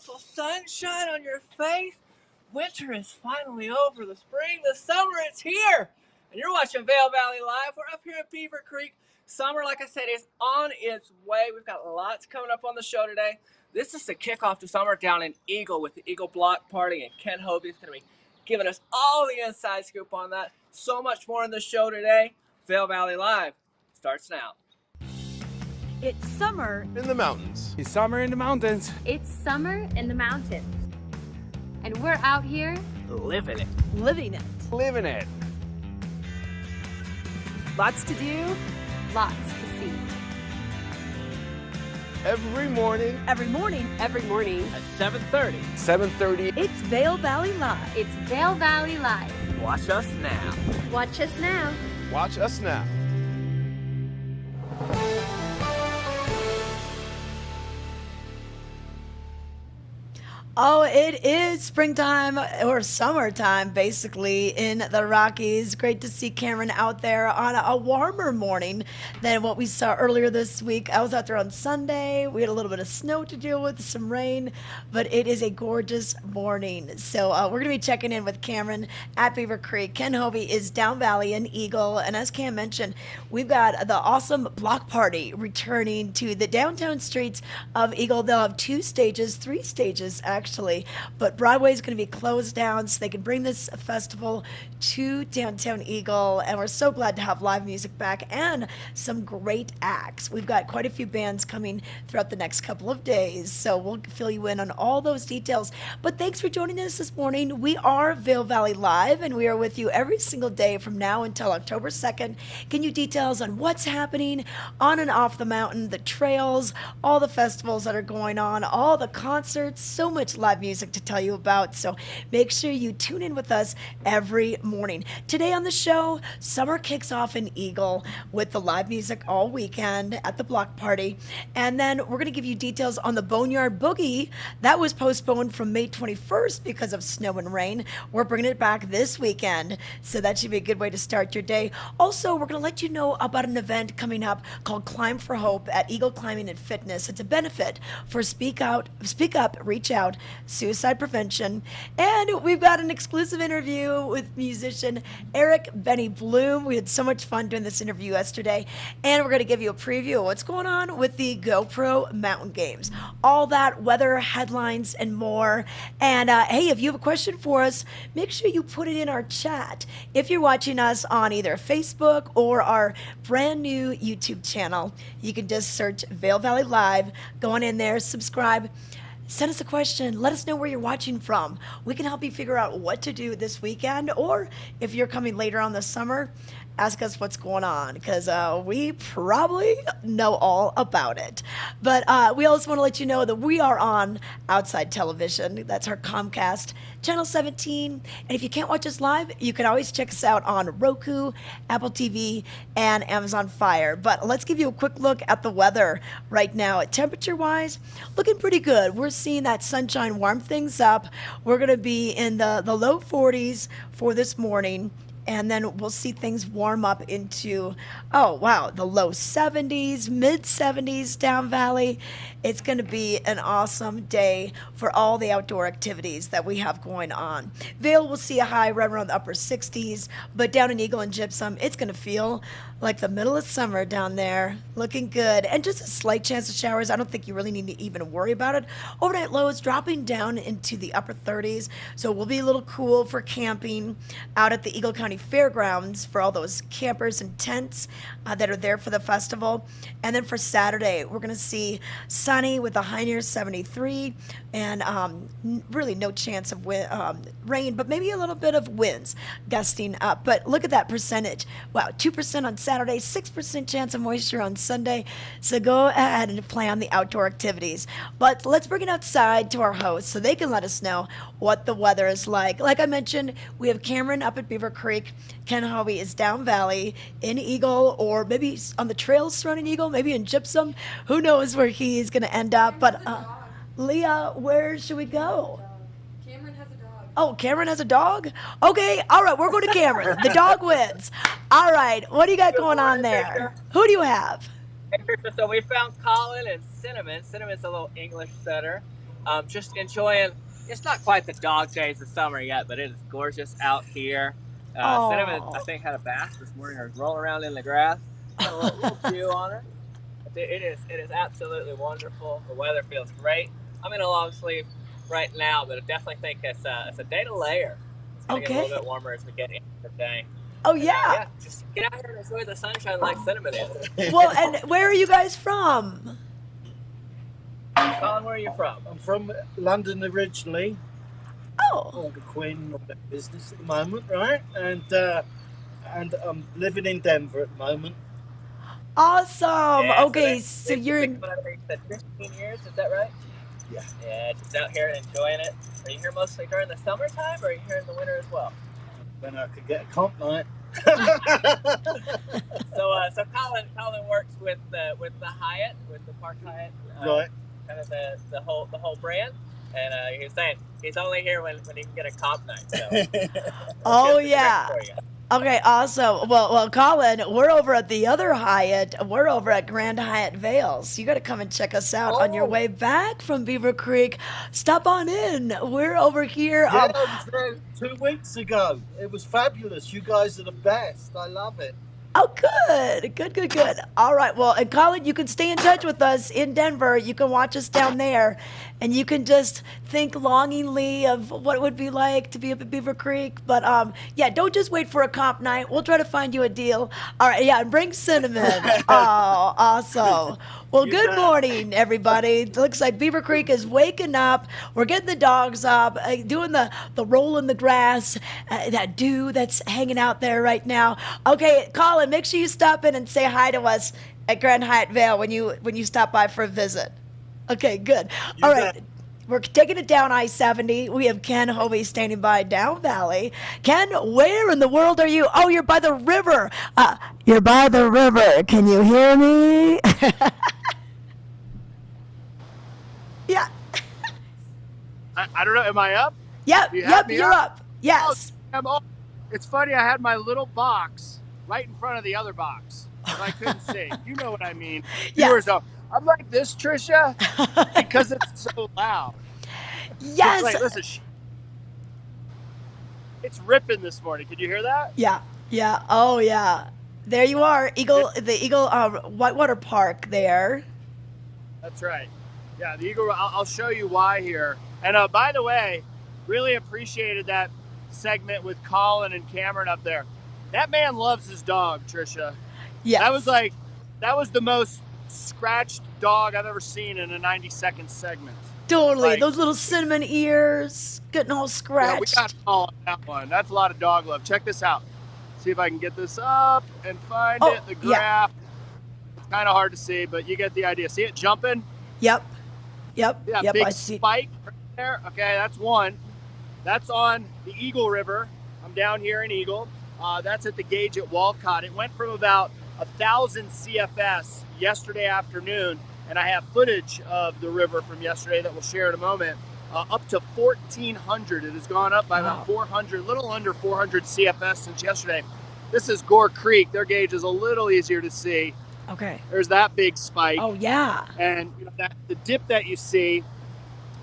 beautiful sunshine on your face. Winter is finally over. The spring, the summer, it's here. And you're watching Vail Valley Live. We're up here in Beaver Creek. Summer, like I said, is on its way. We've got lots coming up on the show today. This is the kickoff to summer down in Eagle with the Eagle Block Party, and Ken Hovey's going to be giving us all the inside scoop on that. So much more in the show today. Vail Valley Live starts now. It's summer in the mountains. It's summer in the mountains. It's summer in the mountains. And we're out here living it. living it. Living it. Lots to do. lots to see. Every morning. Every morning. Every morning. At 7:30. 7:30. It's Vail Valley Live. It's Vail Valley Live. Watch us now. Watch us now. Watch us now. Oh, it is springtime or summertime, basically, in the Rockies. Great to see Cameron out there on a warmer morning than what we saw earlier this week. I was out there on Sunday. We had a little bit of snow to deal with, some rain, but it is a gorgeous morning. So we're going to be checking in with Cameron at Beaver Creek. Ken Hovey is down valley in Eagle. And as Cam mentioned, we've got the awesome block party returning to the downtown streets of Eagle. They'll have 2 stages, 3 stages, actually, but Broadway is going to be closed down so they can bring this festival to downtown Eagle, and we're so glad to have live music back and some great acts. We've got quite a few bands coming throughout the next couple of days, so we'll fill you in on all those details. But thanks for joining us this morning. We are Vail Valley Live, and we are with you every single day from now until October 2nd. Give you details on what's happening on and off the mountain, the trails, all the festivals that are going on, all the concerts, so much live music to tell you about. So make sure you tune in with us every morning. Today on the show, summer kicks off in Eagle with the live music all weekend at the block party. And then we're going to give you details on the Boneyard Boogie. That was postponed from May 21st because of snow and rain. We're bringing it back this weekend. So that should be a good way to start your day. Also, we're going to let you know about an event coming up called Climb for Hope at Eagle Climbing and Fitness. It's a benefit for Speak Up, Reach Out, suicide prevention. And we've got an exclusive interview with musician Eric Benny Bloom. We had so much fun doing this interview yesterday, and we're going to give you a preview of what's going on with the GoPro Mountain Games. All that, weather, headlines, and more. And hey, if you have a question for us, make sure you put it in our chat. If you're watching us on either Facebook or our brand new YouTube channel, you can just search Vail Valley Live, go on in there, subscribe. Send us a question. Let us know where you're watching from. We can help you figure out what to do this weekend, or if you're coming later on this summer, ask us what's going on, because we probably know all about it. But we also want to let you know that we are on Outside Television. That's our Comcast Channel 17. And if you can't watch us live, you can always check us out on Roku, Apple TV, and Amazon Fire. But let's give you a quick look at the weather right now. Temperature-wise, looking pretty good. We're seeing that sunshine warm things up. We're going to be in the low 40s for this morning. And then we'll see things warm up into, oh, wow, the low 70s, mid 70s down valley. It's going to be an awesome day for all the outdoor activities that we have going on. Vail will see a high right around the upper 60s, but down in Eagle and Gypsum, it's going to feel like the middle of summer down there. Looking good. And just a slight chance of showers. I don't think you really need to even worry about it. Overnight lows dropping down into the upper 30s, so we'll be a little cool for camping out at the Eagle County Fairgrounds for all those campers and tents that are there for the festival. And then for Saturday, we're going to see sunny with a high near 73 and really no chance of rain, but maybe a little bit of winds gusting up. But look at that percentage. Wow, 2% on Saturday, 6% chance of moisture on Sunday. So go ahead and play on the outdoor activities. But let's bring it outside to our hosts so they can let us know what the weather is like. Like I mentioned, we have Cameron up at Beaver Creek. Ken Hovey is down valley in Eagle, or maybe on the trails surrounding Eagle, maybe in Gypsum. Who knows where he is going to end up. But Leah, where should we go? Cameron has a dog. Oh, Cameron has a dog? Okay, all right, we're going to Cameron. The dog wins. All right, what do you got going on there? Who do you have? So we found Colin and Cinnamon. Cinnamon's a little English setter. Just enjoying. It's not quite the dog days of summer yet, but it is gorgeous out here. Cinnamon, I Oh. think, had a bath this morning or was rolling around in the grass. Got a little dew on her. It is absolutely wonderful. The weather feels great. I'm in a long sleeve right now, but I definitely think it's a day to layer. It's gonna get a little Okay. bit warmer as we get into the day. Oh And yeah. yeah, just get out here and enjoy the sunshine like Cinnamon is. Well, and where are you guys from? Colin, where are you from? I'm from London originally. Oh. All the Queen of that business at the moment, right? And I'm living in Denver at the moment. Awesome. Yeah, Okay, that's- so you're in. I think you said 15 years, is that right? Yeah. Yeah, just out here and enjoying it. Are you here mostly during the summertime, or are you here in the winter as well? When I could get a comp night. So Colin works with the Hyatt, with the Park Hyatt, Right. kind of the whole brand. And he was saying he's only here when he can get a comp night. So Oh just a trick yeah. for you. Okay, awesome. Well, Colin, we're over at the other Hyatt. We're over at Grand Hyatt Vail. So you got to come and check us out on your Oh. way back from Beaver Creek. Stop on in. We're over here. Yeah, I was there 2 weeks ago. It was fabulous. You guys are the best. I love it. Oh, good. All right. Well, and Colin, you can stay in touch with us in Denver. You can watch us down there, and you can just think longingly of what it would be like to be up at Beaver Creek. But yeah, don't just wait for a comp night. We'll try to find you a deal. All right. Yeah, and bring cinnamon. Oh, awesome. Well, You good bet. morning, everybody. It looks like Beaver Creek is waking up. We're getting the dogs up, doing the roll in the grass, that dew that's hanging out there right now. Okay, Colin, make sure you stop in and say hi to us at Grand Hyatt Vail when you stop by for a visit. Okay, good. You All right. bet. We're taking it down I-70. We have Ken Hovey standing by down Valley. Ken, where in the world are you? Oh, you're by the river. You're by the river. Can you hear me? Yeah. I don't know. Am I up? Yep. You have me You're up? up. Yes. I'm up. It's funny. I had my little box right in front of the other box, so I couldn't see. You know what I mean? Yes. Viewers know. I'm like this, Trisha, because it's so loud. Yes. Wait, listen. It's ripping this morning. Can you hear that? Yeah. Yeah. Oh, yeah. There you are, the Eagle Whitewater Park there. That's right. Yeah, the Eagle. I'll show you why here. And by the way, really appreciated that segment with Colin and Cameron up there. That man loves his dog, Trisha. Yes. That was the most scratched dog I've ever seen in a 90-second segment. Totally. like- Those little cinnamon ears getting all Yeah, we scratched. got all on that one. That's a lot of dog love. Check this out. See if I can get this up and find Oh, it. The yeah. graph. It's kind of hard to see, but you get the idea. See it jumping? Yep. Yeah, big I see. spike right there. Okay, that's one. That's on the Eagle River. I'm down here in Eagle. That's at the gauge at Walcott. It went from about 1,000 CFS yesterday afternoon, and I have footage of the river from yesterday that we'll share in a moment, up to 1,400. It has gone up by about 400, a little under 400 CFS since yesterday. This is Gore Creek. Their gauge is a little easier to see. Okay. There's that big spike. Oh, yeah. And that the dip that you see,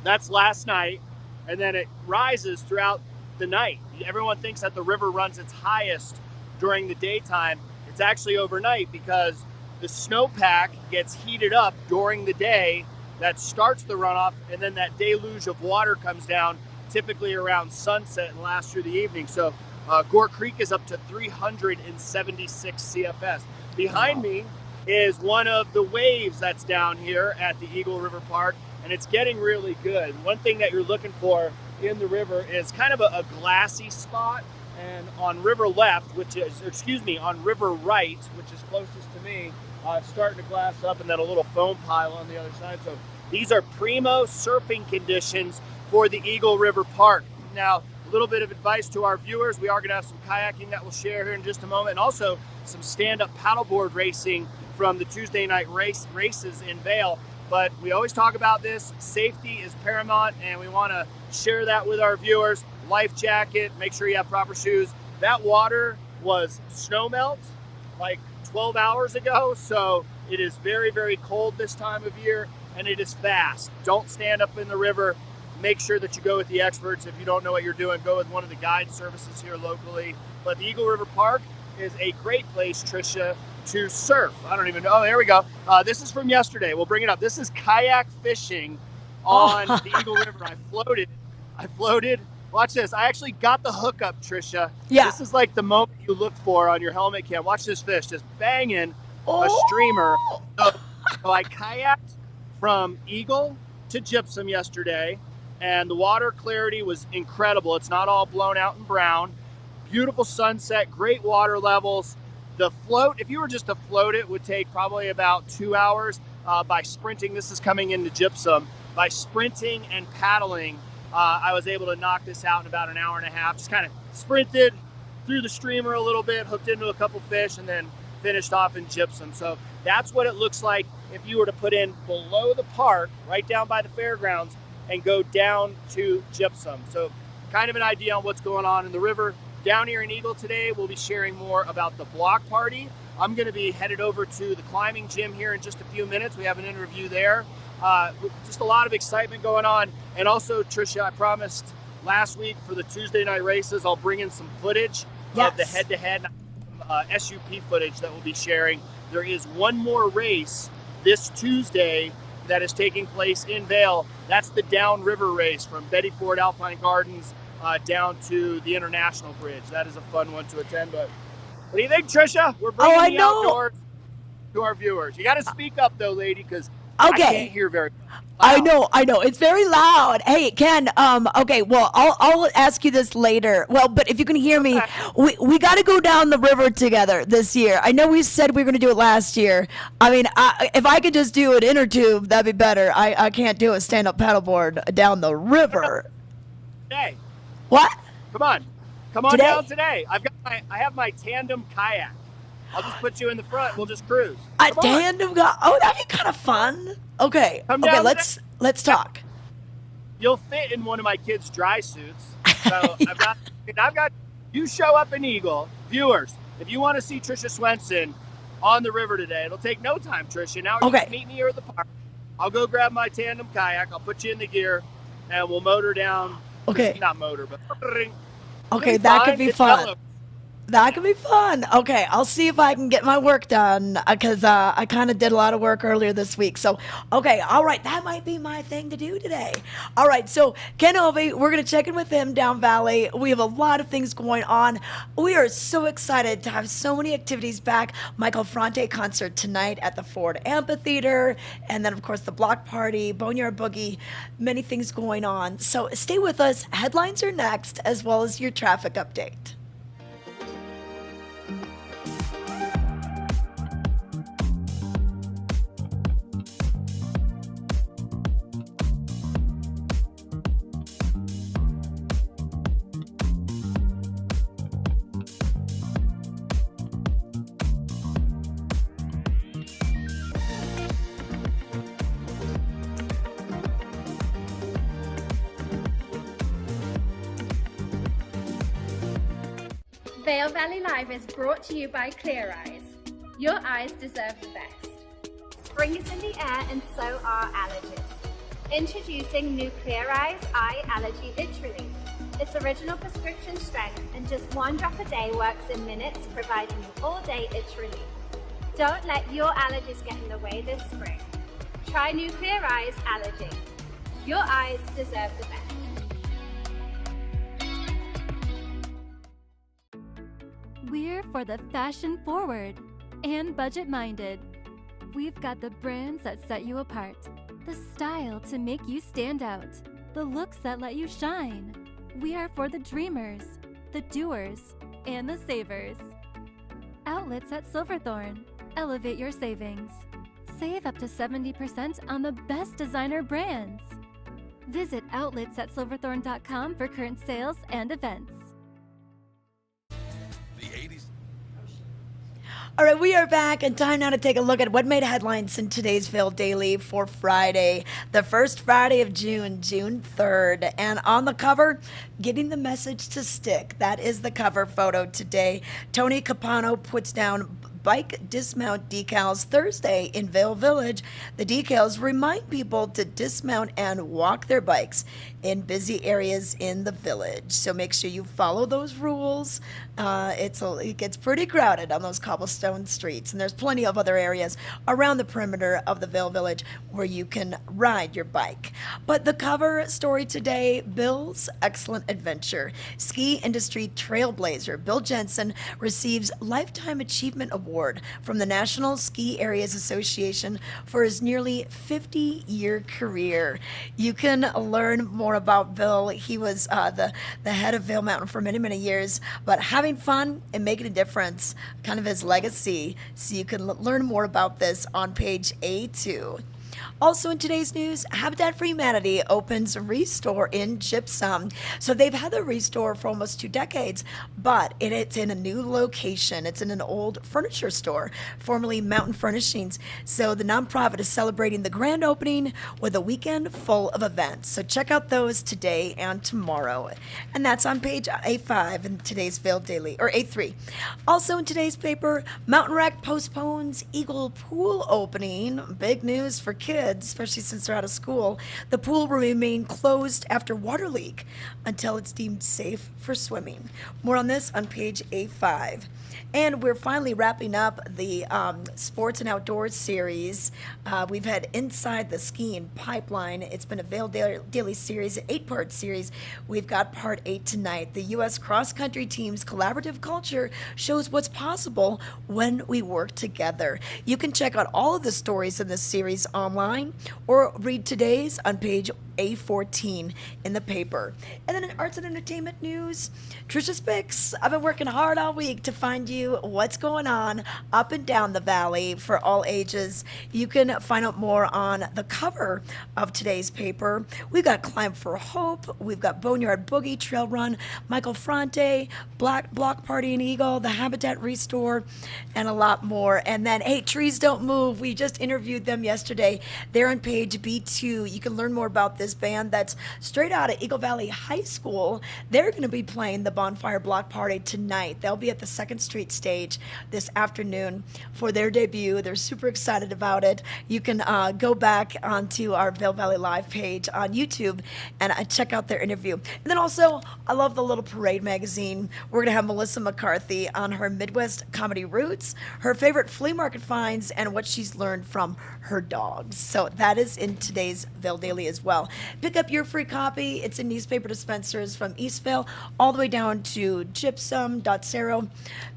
that's last night, and then it rises throughout the night. Everyone thinks that the river runs its highest during the daytime. It's actually overnight because the snowpack gets heated up during the day. That starts the runoff, and then that deluge of water comes down typically around sunset and lasts through the evening. So Gore Creek is up to 376 CFS. Behind me is one of the waves that's down here at the Eagle River Park, and it's getting really good. One thing that you're looking for in the river is kind of a glassy spot, and on river left, on river right, which is closest to me, it's starting to glass up, and then a little foam pile on the other side. So these are primo surfing conditions for the Eagle River Park. Now, a little bit of advice to our viewers. We are going to have some kayaking that we'll share here in just a moment, and also some stand-up paddleboard racing from the Tuesday night races in Vail. But we always talk about this. Safety is paramount, and we want to share that with our viewers. Life jacket, make sure you have proper shoes. That water was snow melt like 12 hours ago, so it is very, very cold this time of year. and it is fast. Don't stand up in the river. Make sure that you go with the experts. If you don't know what you're doing, go with one of the guide services here locally. But the Eagle River Park is a great place, Tricia, to surf. I don't even know. Oh, there we go. This is from yesterday. We'll bring it up. This is kayak fishing on the Eagle River. I floated. Watch this. I actually got the hookup, Tricia. Yeah. This is like the moment you look for on your helmet cam. Watch this fish just banging a streamer. So I kayaked from Eagle to Gypsum yesterday, and the water clarity was incredible. It's not all blown out and brown. Beautiful sunset, great water levels. The float, if you were just to float it, would take probably about 2 hours. By sprinting, this is coming into Gypsum. By sprinting and paddling, I was able to knock this out in about an hour and a half. Just kind of sprinted through the streamer a little bit, hooked into a couple fish, and then finished off in Gypsum. So that's what it looks like if you were to put in below the park, right down by the fairgrounds, and go down to Gypsum. So kind of an idea on what's going on in the river. Down here in Eagle today, we'll be sharing more about the block party. I'm going to be headed over to the climbing gym here in just a few minutes. We have an interview there. Just a lot of excitement going on. And also, Tricia, I promised last week for the Tuesday night races, I'll bring in some footage of the head-to-head SUP footage that we'll be sharing. There is one more race this Tuesday that is taking place in Vail. That's the downriver race from Betty Ford Alpine Gardens down to the International Bridge. That is a fun one to attend. But what do you think, Tricia? We're bringing the outdoors to our viewers. You got to speak up, though, lady, because I can't hear very well. I know. It's very loud. Hey, Ken, okay, well, I'll ask you this later. Well, but if you can hear me, we got to go down the river together this year. I know we said we were going to do it last year. I mean, if I could just do an inner tube, that'd be better. I can't do a stand-up paddleboard down the river. Today. What? Come on down today. I have my tandem kayak. I'll just put you in the front. We'll just cruise. A tandem Oh, that'd be kind of fun. Okay. Okay, let's talk. You'll fit in one of my kids' dry suits. So I've got you show up in Eagle. Viewers, if you want to see Tricia Swenson on the river today, it'll take no time, Tricia. Now you just meet me here at the park. I'll go grab my tandem kayak. I'll put you in the gear, and we'll motor down. Okay. Not motor, but okay, that could be fun. That could be fun. Okay, I'll see if I can get my work done because I kind of did a lot of work earlier this week. So, okay, all right, that might be my thing to do today. All right, so Ken Ovey, we're going to check in with him down Valley. We have a lot of things going on. We are so excited to have so many activities back. Michael Franti concert tonight at the Ford Amphitheater, and then, of course, the block party, Boneyard Boogie, many things going on. So stay with us. Headlines are next, as well as your traffic update. Vail Valley Live is brought to you by Clear Eyes. Your eyes deserve the best. Spring is in the air and so are allergies. Introducing new Clear Eyes Eye Allergy Itch Relief. It's original prescription strength and just one drop a day works in minutes, providing you all-day itch relief. Don't let your allergies get in the way this spring. Try new Clear Eyes Allergy. Your eyes deserve the best. We're for the fashion forward and budget minded. We've got the brands that set you apart, the style to make you stand out, the looks that let you shine. We are for the dreamers, the doers, and the savers. Outlets at Silverthorne. Elevate your savings. Save up to 70% on the best designer brands. Visit outletsatsilverthorne.com for current sales and events. All right, we are back, and time now to take a look at what made headlines in today's Vail Daily for Friday, the first Friday of June, June 3rd. And on the cover, getting the message to stick. That is the cover photo today. Tony Capano puts down bike dismount decals Thursday in Vail Village. The decals remind people to dismount and walk their bikes in busy areas in the village. So make sure you follow those rules. It gets pretty crowded on those cobblestone streets, and there's plenty of other areas around the perimeter of the Vail Village where you can ride your bike. But the cover story today, Bill's Excellent Adventure. Ski industry trailblazer Bill Jensen receives Lifetime Achievement Award from the National Ski Areas Association for his nearly 50-year career. You can learn more about Bill. He was the head of Vail Mountain for many, many years, but having fun and making a difference, kind of his legacy. So you can learn more about this on page A2. Also in today's news, Habitat for Humanity opens a Restore in Gypsum. So they've had the Restore for almost 2 decades, but it's in a new location. It's in an old furniture store, formerly Mountain Furnishings. So the nonprofit is celebrating the grand opening with a weekend full of events. So check out those today and tomorrow. And that's on page A5 in today's Vail Daily, or A3. Also in today's paper, Mountain Rec postpones Eagle Pool opening. Big news for kids, especially since they're out of school. The pool will remain closed after water leak until it's deemed safe for swimming. More on this on page A5. And we're finally wrapping up the Sports and Outdoors series. We've had Inside the Skiing Pipeline. It's been a Vail Daily series, an 8-part series. We've got part 8 tonight. The U.S. cross-country team's collaborative culture shows what's possible when we work together. You can check out all of the stories in this series online or read today's on page A14 in the paper. And then in arts and entertainment news, Trisha's Picks. I've been working hard all week to find you what's going on up and down the valley for all ages. You can find out more on the cover of today's paper. We've got Climb for Hope. We've got Boneyard Boogie, Trail Run, Michael Fronte, Block Party and Eagle, the Habitat Restore, and a lot more. And then, hey, Trees Don't Move. We just interviewed them yesterday. They're on page B2. You can learn more about this band that's straight out of Eagle Valley High School. They're going to be playing the Bonfire Block Party tonight. They'll be at the 2nd Street stage this afternoon for their debut. They're super excited about it. You can go back onto our Vail Valley Live page on YouTube and check out their interview. And then also, I love the Little Parade magazine. We're going to have Melissa McCarthy on her Midwest comedy roots, her favorite flea market finds, and what she's learned from her dogs. So that is in today's Vail Daily as well. Pick up your free copy. It's in newspaper dispensers from Eastvale all the way down to Gypsum, Dotsero.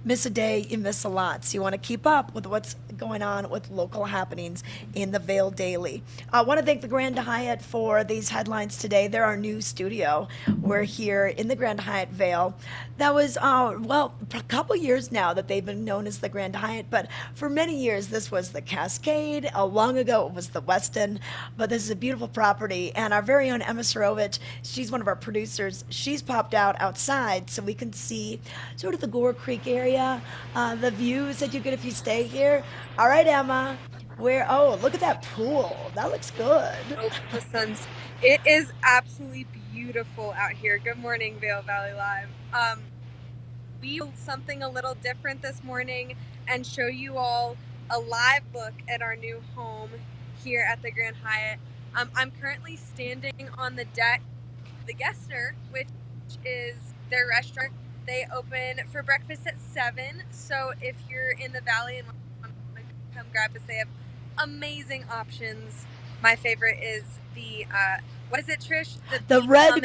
Miss a day, you miss a lot. So you want to keep up with what's going on with local happenings in the Vail Daily. I want to thank the Grand Hyatt for these headlines today. They're our new studio. We're here in the Grand Hyatt Vail. That was, a couple years now that they've been known as the Grand Hyatt, but for many years this was the Cascade. Long ago it was the Westin, but this is a beautiful property, and our very own Emma Sorovich, she's one of our producers. She's popped out outside so we can see sort of the Gore Creek area, the views that you get if you stay here. All right, Emma. Look at that pool. That looks good. Oh, listen, it is absolutely beautiful out here. Good morning, Vail Valley Live. We will something a little different this morning and show you all a live look at our new home here at the Grand Hyatt. I'm currently standing on the deck, the Guester, which is their restaurant. They open for breakfast at 7, so if you're in the valley and want to come grab us, they have amazing options. My favorite is the, what is it, Trish? The red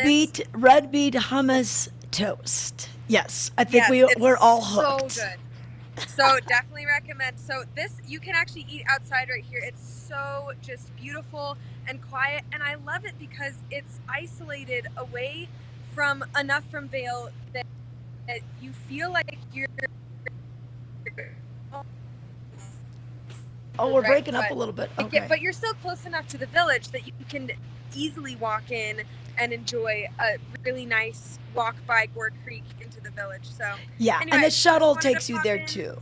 beet hummus toast. Yes, I think we're all hooked. So good. So definitely recommend. So this, you can actually eat outside right here. It's so just beautiful and quiet, and I love it because it's isolated away from Vail that you feel like you're. Oh, we're breaking up a little bit. Okay. But you're still close enough to the village that you can easily walk in and enjoy a really nice walk by Gore Creek into the village. So yeah, anyway, and the shuttle takes you there too.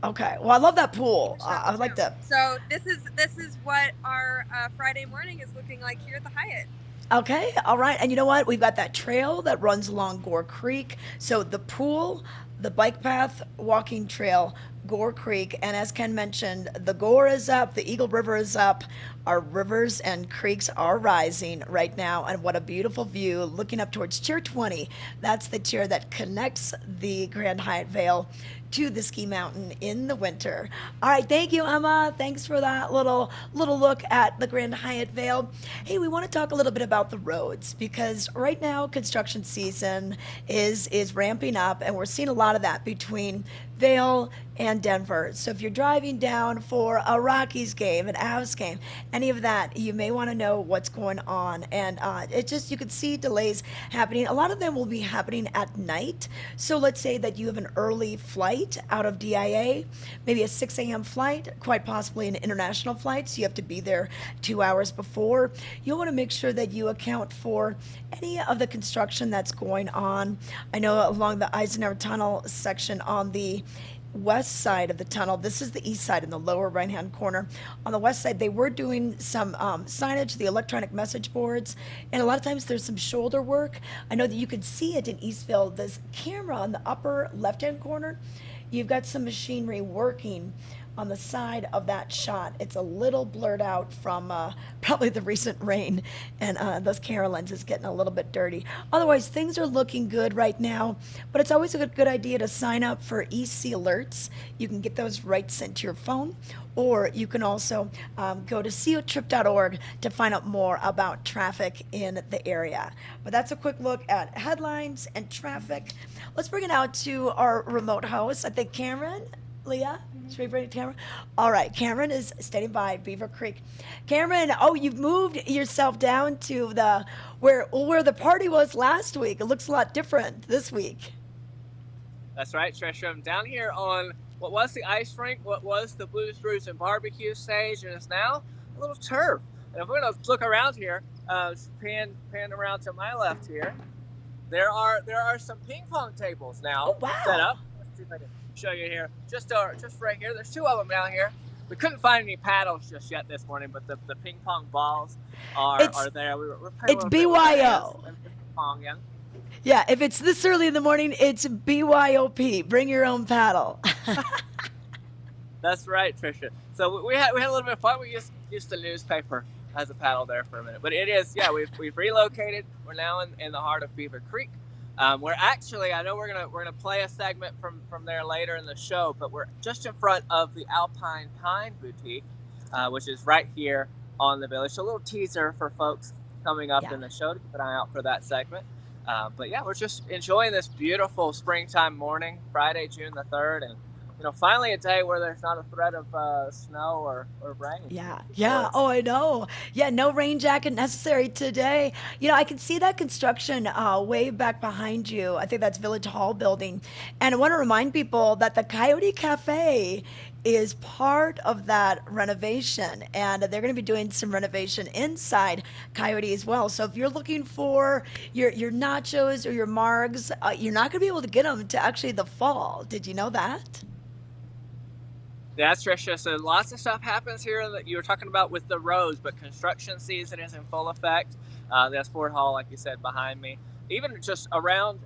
Okay. Well, I love that pool. I like that. So this is what our Friday morning is looking like here at the Hyatt. Okay, all right. And you know what? We've got that trail that runs along Gore Creek. So the pool, the bike path, walking trail Gore Creek. And as Ken mentioned, the Gore is up, the Eagle River is up. Our rivers and creeks are rising right now. And what a beautiful view looking up towards Tier 20. That's the tier that connects the Grand Hyatt Vail to the ski mountain in the winter. All right, thank you, Emma. Thanks for that little look at the Grand Hyatt Vail. Hey, we want to talk a little bit about the roads because right now construction season is ramping up, and we're seeing a lot of that between Vail and Denver. So if you're driving down for a Rockies game, an Avs game, any of that, you may want to know what's going on. And you could see delays happening. A lot of them will be happening at night. So let's say that you have an early flight out of DIA, maybe a 6 a.m. flight, quite possibly an international flight. So you have to be there 2 hours before. You'll want to make sure that you account for any of the construction that's going on. I know along the Eisenhower Tunnel section on the west side of the tunnel. This is the east side in the lower right-hand corner. On the west side, they were doing some signage, the electronic message boards, and a lot of times there's some shoulder work. I know that you could see it in Eastville. This camera on the upper left-hand corner, you've got some machinery working on the side of that shot. It's a little blurred out from probably the recent rain, and those camera lenses getting a little bit dirty. Otherwise, things are looking good right now, but it's always a good idea to sign up for EC alerts. You can get those right sent to your phone, or you can also go to cotrip.org to find out more about traffic in the area. But that's a quick look at headlines and traffic. Let's bring it out to our remote host. I think Cameron, Leah, should we bring it to Cameron? All right, Cameron is standing by Beaver Creek. Cameron, you've moved yourself down to the where the party was last week. It looks a lot different this week. That's right, Trisha. I'm down here on what was the ice rink, what was the Blues, Brews, and Barbecue stage, and it's now a little turf. And if we're going to look around here, pan around to my left here, there are some ping pong tables now set up. Let's see if I can show you here. Just right here. There's two of them down here. We couldn't find any paddles just yet this morning, but the ping pong balls are there. We're playing it's BYO. Ping pong, yeah. Yeah, if it's this early in the morning, it's BYOP. Bring your own paddle. That's right, Trisha. So we had a little bit of fun. We used the newspaper as a paddle there for a minute. But it is, yeah, we've relocated. We're now in the heart of Beaver Creek. We're actually, I know we're gonna play a segment from there later in the show, but we're just in front of the Alpine Pine Boutique, which is right here on the village. So a little teaser for folks coming up in the show to keep an eye out for that segment. But yeah, we're just enjoying this beautiful springtime morning, Friday, June the 3rd, and finally a day where there's not a threat of snow or rain. Yeah. Oh, I know. Yeah, no rain jacket necessary today. I can see that construction way back behind you. I think that's Village Hall building. And I want to remind people that the Coyote Cafe is part of that renovation, and they're going to be doing some renovation inside Coyote as well. So if you're looking for your nachos or your margs, you're not going to be able to get them to actually the fall. Did you know that? That's Trisha. So lots of stuff happens here that you were talking about with the roads, but construction season is in full effect. That's Ford Hall, like you said, behind me. Even just around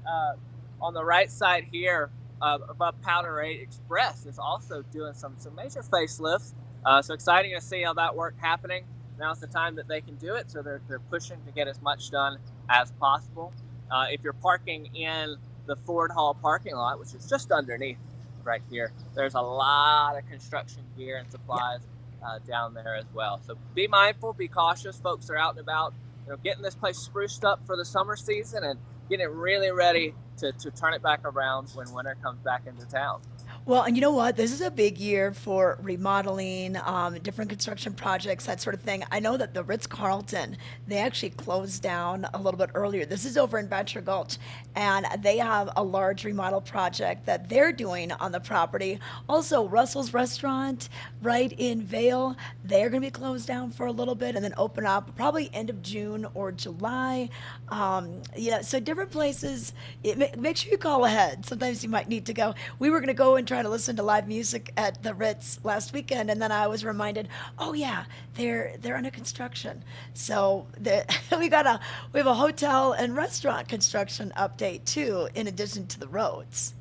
on the right side here, above Powder 8 Express is also doing some major facelifts. So exciting to see how that work happening. Now's the time that they can do it, so they're pushing to get as much done as possible. If you're parking in the Ford Hall parking lot, which is just underneath right here, there's a lot of construction gear and supplies down there as well. So be mindful, be cautious. Folks are out and about, getting this place spruced up for the summer season and getting it really ready to turn it back around when winter comes back into town. Well, and you know what? This is a big year for remodeling, different construction projects, that sort of thing. I know that the Ritz-Carlton, they actually closed down a little bit earlier. This is over in Bachelor Gulch, and they have a large remodel project that they're doing on the property. Also, Russell's Restaurant right in Vail, they're going to be closed down for a little bit and then open up probably end of June or July. So different places. Make sure you call ahead. Sometimes you might need to go. We were going to go and try to listen to live music at the Ritz last weekend, and then I was reminded, oh yeah, they're under construction. So we have a hotel and restaurant construction update too, in addition to the roads.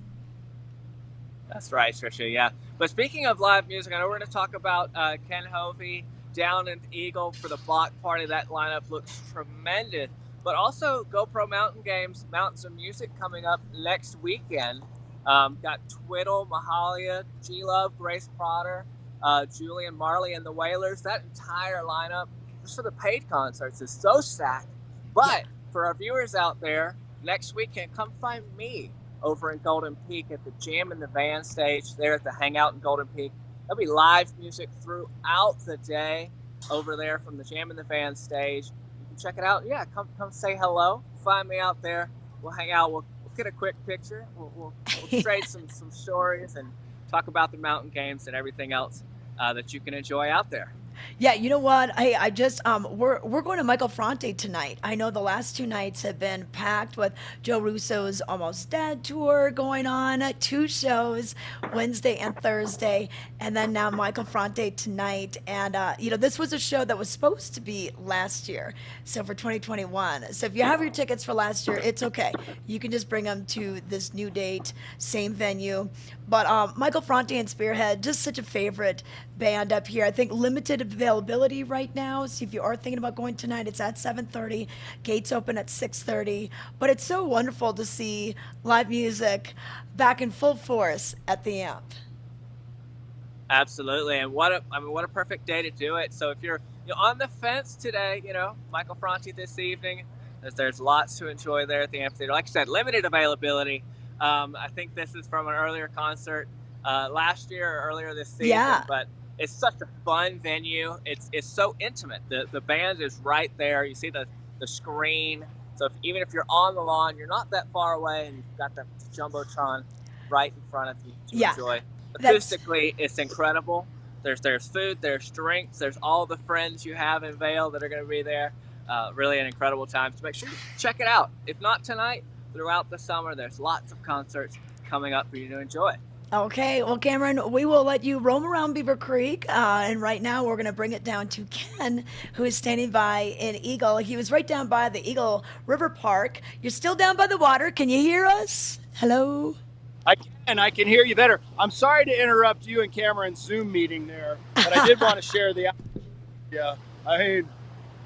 That's right, Trisha. Yeah. But speaking of live music, I know we're going to talk about Ken Hovey down in Eagle for the block party. That lineup looks tremendous. But also GoPro Mountain Games, Mountains of Music coming up next weekend. Got Twiddle, Mahalia, G-Love, Grace Potter, Julian Marley, and the Wailers. That entire lineup, just for the paid concerts, is so stacked. But for our viewers out there, next weekend, come find me over in Golden Peak at the Jam in the Van stage there at the Hangout in Golden Peak. There'll be live music throughout the day over there from the Jam in the Van stage. You can check it out. Yeah, come say hello. Find me out there. We'll hang out. We'll get a quick picture. We'll trade some stories and talk about the mountain games and everything else that you can enjoy out there. Yeah, you know what? I just we're going to Michael Fronte tonight. I know the last 2 nights have been packed with Joe Russo's Almost Dead tour going on, 2 shows, Wednesday and Thursday, and then now Michael Fronte tonight. And this was a show that was supposed to be last year, so for 2021. So if you have your tickets for last year, it's okay. You can just bring them to this new date, same venue. But Michael Fronte and Spearhead, just such a favorite band up here. I think limited availability right now. So if you are thinking about going tonight, it's at 7:30. Gates open at 6:30. But it's so wonderful to see live music back in full force at the Amp. Absolutely, and what a perfect day to do it. So if you're on the fence today, Michael Fronte this evening, there's lots to enjoy there at the amphitheater. Like I said, limited availability. I think this is from an earlier concert last year or earlier this season, but it's such a fun venue. It's so intimate. The band is right there. You see the screen. So even if you're on the lawn, you're not that far away, and you've got the Jumbotron right in front of you to enjoy. Acoustically, it's incredible. There's food, there's drinks, there's all the friends you have in Vail that are going to be there. Really an incredible time. So make sure you check it out. If not tonight, throughout the summer, there's lots of concerts coming up for you to enjoy. Okay, well, Cameron, we will let you roam around Beaver Creek, and right now we're going to bring it down to Ken, who is standing by in Eagle. He was right down by the Eagle River Park. You're still down by the water. Can you hear us? Hello? I can hear you better. I'm sorry to interrupt you and Cameron's Zoom meeting there, but I did want to share the idea. I mean,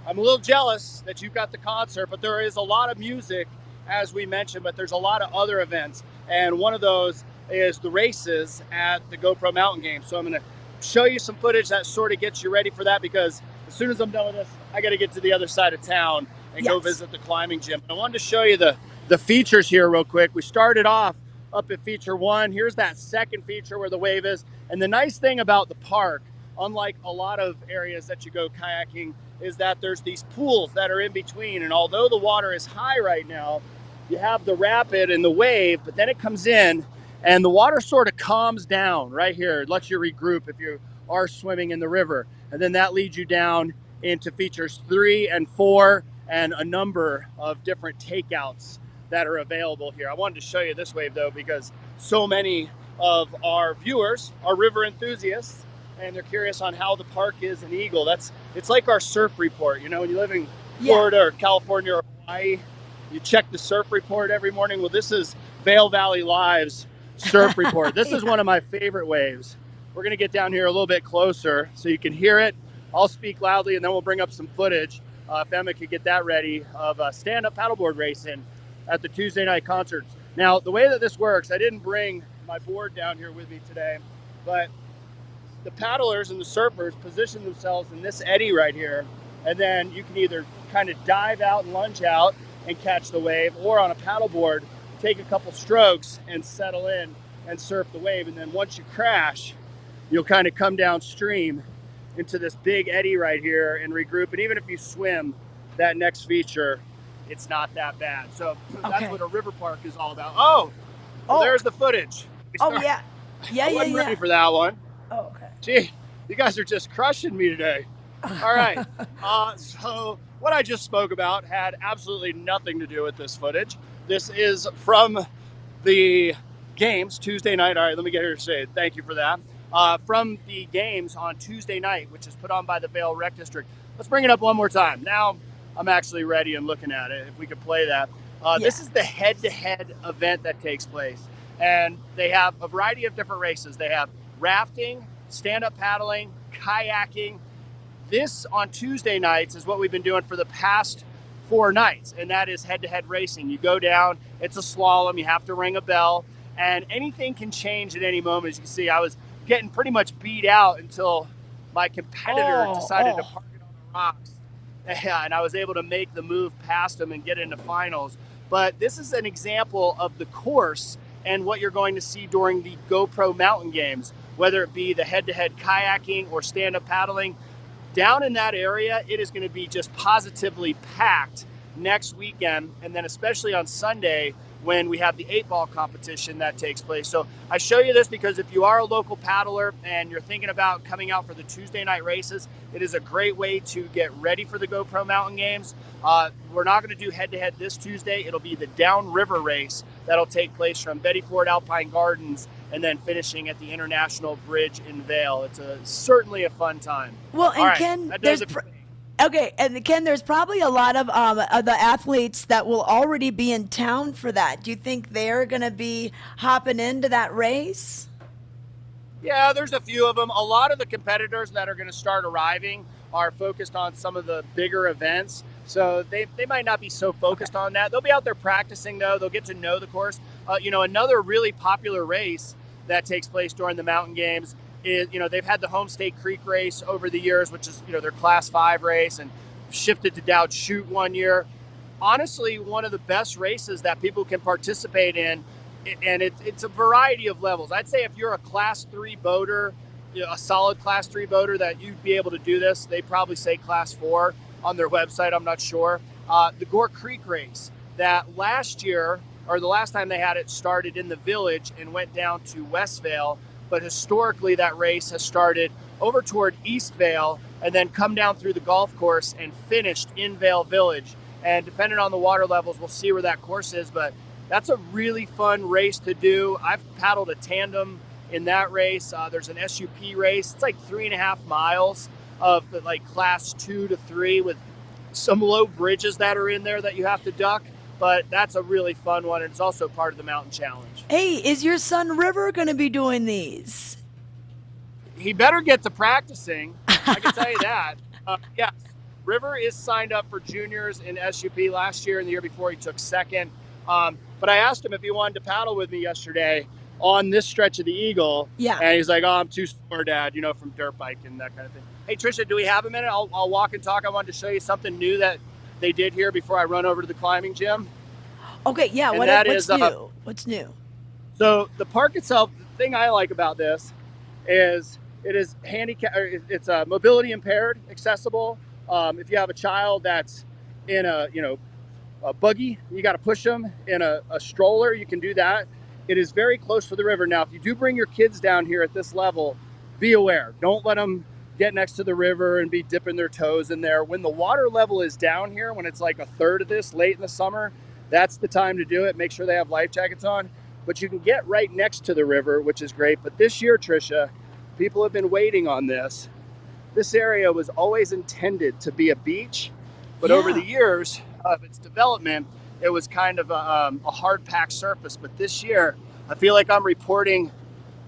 I'm a little jealous that you've got the concert, but there is a lot of music, as we mentioned, but there's a lot of other events, and one of those is the races at the GoPro Mountain Games. So I'm going to show you some footage that sort of gets you ready for that, because as soon as I'm done with this, I got to get to the other side of town and go visit the climbing gym. I wanted to show you the features here real quick. We started off up at feature 1. Here's that second feature where the wave is. And the nice thing about the park, unlike a lot of areas that you go kayaking, is that there's these pools that are in between. And although the water is high right now, you have the rapid and the wave, but then it comes in and the water sort of calms down right here. It lets you regroup if you are swimming in the river. And then that leads you down into features 3 and 4 and a number of different takeouts that are available here. I wanted to show you this wave though, because so many of our viewers are river enthusiasts and they're curious on how the park is in Eagle. It's like our surf report. When you live in Florida or California or Hawaii, you check the surf report every morning. Well, this is Vail Valley Live's surf report. This is one of my favorite waves. We're gonna get down here a little bit closer so you can hear it. I'll speak loudly and then we'll bring up some footage. If Emma could get that ready, of stand-up paddleboard racing at the Tuesday night concerts. Now, the way that this works, I didn't bring my board down here with me today, but the paddlers and the surfers position themselves in this eddy right here, and then you can either kind of dive out and lunge out and catch the wave, or on a paddleboard, take a couple strokes and settle in and surf the wave. And then once you crash, you'll kind of come downstream into this big eddy right here and regroup. And even if you swim that next feature, it's not that bad. So that's what a river park is all about. Well, there's the footage. I wasn't ready for that one. Oh, okay. Gee, you guys are just crushing me today. All right. So what I just spoke about had absolutely nothing to do with this footage. This is from the games Tuesday night. All right, let me get here to say thank you for that. From the games on Tuesday night, which is put on by the Vail Rec District. Let's bring it up one more time. Now I'm actually ready and looking at it. If we could play that. This is the head-to-head event that takes place. and they have a variety of different races. They have rafting, stand-up paddling, kayaking. This on Tuesday nights is what we've been doing for the past 4 nights, and that is head-to-head racing. You go down, it's a slalom, you have to ring a bell, and anything can change at any moment. As you can see, I was getting pretty much beat out until my competitor decided to park it on the rocks. Yeah, and I was able to make the move past him and get into finals. But this is an example of the course and what you're going to see during the GoPro Mountain Games, whether it be the head-to-head kayaking or stand-up paddling. Down in that area, it is going to be just positively packed next weekend, and then especially on Sunday when we have the 8-ball competition that takes place. So I show you this because if you are a local paddler and you're thinking about coming out for the Tuesday night races, it is a great way to get ready for the GoPro Mountain Games. We're not going to do head-to-head this Tuesday. It'll be the downriver race that'll take place from Betty Ford Alpine Gardens and then finishing at the International Bridge in Vail. It's certainly a fun time. Well, and Ken, there's probably a lot of the athletes that will already be in town for that. Do you think they're going to be hopping into that race? Yeah, there's a few of them. A lot of the competitors that are going to start arriving are focused on some of the bigger events. So they might not be so focused on that. They'll be out there practicing, though. They'll get to know the course. Another really popular race that takes place during the mountain games is, they've had the Homestay Creek race over the years, which is, their Class 5 race, and shifted to Dowd Chute one year. Honestly, one of the best races that people can participate in, and it's a variety of levels. I'd say if you're a Class 3 boater, a solid Class 3 boater, that you'd be able to do this. They probably say Class 4 on their website, I'm not sure. The Gore Creek race that last year, or the last time they had it, started in the village and went down to West Vail. But historically, that race has started over toward East Vail and then come down through the golf course and finished in Vail Village. And depending on the water levels, we'll see where that course is. But that's a really fun race to do. I've paddled a tandem in that race. There's an SUP race. It's like 3.5 miles of like Class 2 to 3 with some low bridges that are in there that you have to duck. But that's a really fun one, and it's also part of the Mountain Challenge. Hey, is your son River going to be doing these? He better get to practicing. I can tell you that. Yes, River is signed up for juniors in SUP last year, and the year before he took second. But I asked him if he wanted to paddle with me yesterday on this stretch of the Eagle. Yeah. And he's like, I'm too sore, Dad, from dirt bike and that kind of thing. Hey, Trisha, do we have a minute? I'll walk and talk. I wanted to show you something new that they did here before I run over to the climbing gym. Okay, yeah. What's new? What's new? So the park itself, the thing I like about this is it is handicap. It's mobility impaired, accessible. If you have a child that's in a buggy, you got to push them. In a stroller, you can do that. It is very close to the river. Now, if you do bring your kids down here at this level, be aware. Don't let them get next to the river and be dipping their toes in there. When the water level is down here, when it's like a third of this late in the summer, that's the time to do it. Make sure they have life jackets on. But you can get right next to the river, which is great. But this year, Trisha, people have been waiting on this. This area was always intended to be a beach, but over the years of its development, it was kind of a hard packed surface. But this year, I feel like I'm reporting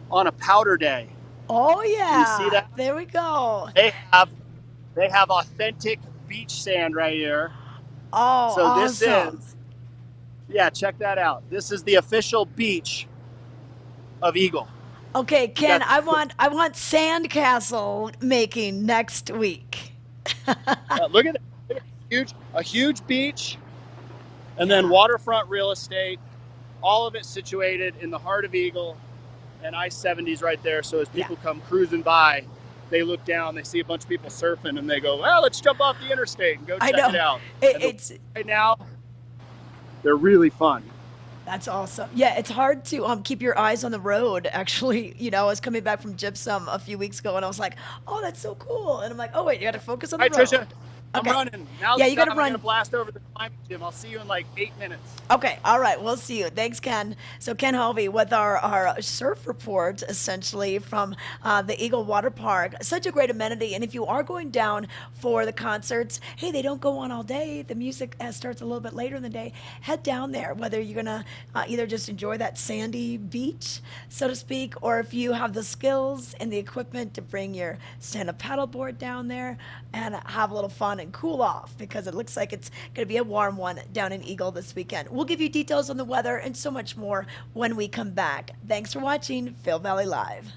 on a powder day. Oh yeah. Can you see that? There we go. They have authentic beach sand right here. Oh, so awesome. This is, yeah, check that out. This is the official beach of Eagle. Okay, Ken, I want sandcastle making next week. Look at that. A huge beach, and then waterfront real estate, all of it situated in the heart of Eagle, and I-70's right there. So as people come cruising by, they look down, they see a bunch of people surfing, and they go, well, let's jump off the interstate and go check it out. Right now, they're really fun. That's awesome. Yeah, it's hard to keep your eyes on the road, actually. I was coming back from Gypsum a few weeks ago, and I was like, oh, that's so cool. And I'm like, oh, wait, you got to focus on the road. Trisha, I'm running. Now Yeah, you gotta I'm run. gonna blast over the climbing gym. I'll see you in like 8 minutes. Okay, all right, we'll see you. Thanks, Ken. So Ken Hovey with our surf report, essentially, from the Eagle Water Park. Such a great amenity, and if you are going down for the concerts, hey, they don't go on all day. The music starts a little bit later in the day. Head down there, whether you're going to either just enjoy that sandy beach, so to speak, or if you have the skills and the equipment to bring your stand-up paddleboard down there and have a little fun and cool off, because it looks like it's going to be a warm one down in Eagle this weekend. We'll give you details on the weather and so much more when we come back. Thanks for watching Vail Valley Live.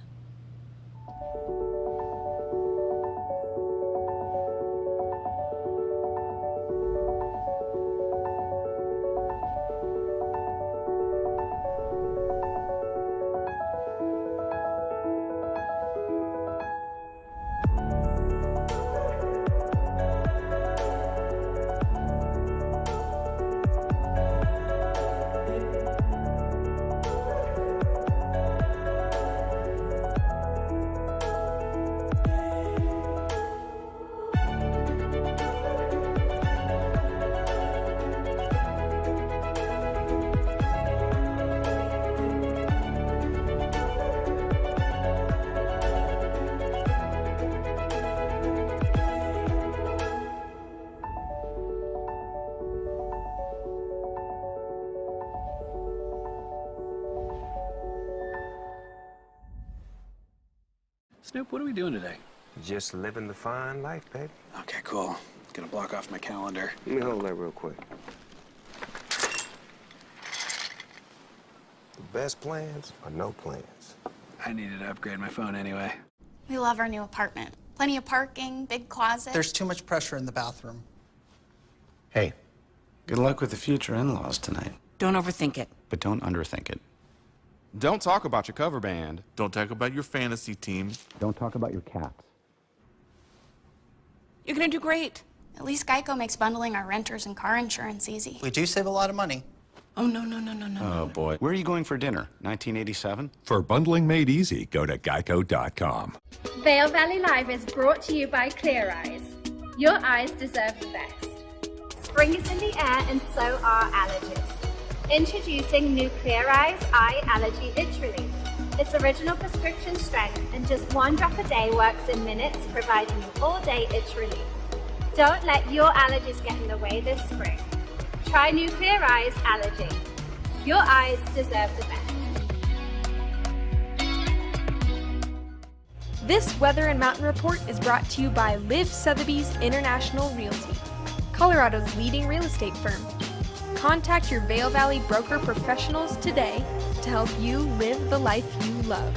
Snoop, what are we doing today? Just living the fine life, baby. Okay, cool. Gonna block off my calendar. Let me hold that real quick. The best plans are no plans. I needed to upgrade my phone anyway. We love our new apartment. Plenty of parking, big closet. There's too much pressure in the bathroom. Hey, good luck with the future in-laws tonight. Don't overthink it. But don't underthink it. Don't talk about your cover band. Don't talk about your fantasy team. Don't talk about your cats. You're gonna do great. At least Geico makes bundling our renters and car insurance easy. We do save a lot of money. Oh, no. Oh, boy. Where are you going for dinner? 1987? For bundling made easy, go to geico.com. Vail Valley Live is brought to you by Clear Eyes. Your eyes deserve the best. Spring is in the air and so are allergies. Introducing new Clear Eyes Eye Allergy Itch Relief. It's original prescription strength and just 1 drop a day works in minutes, providing you all-day itch relief. Don't let your allergies get in the way this spring. Try new Clear Eyes Allergy. Your eyes deserve the best. This weather and mountain report is brought to you by Liv Sotheby's International Realty, Colorado's leading real estate firm. Contact your Vail Valley broker professionals today to help you live the life you love.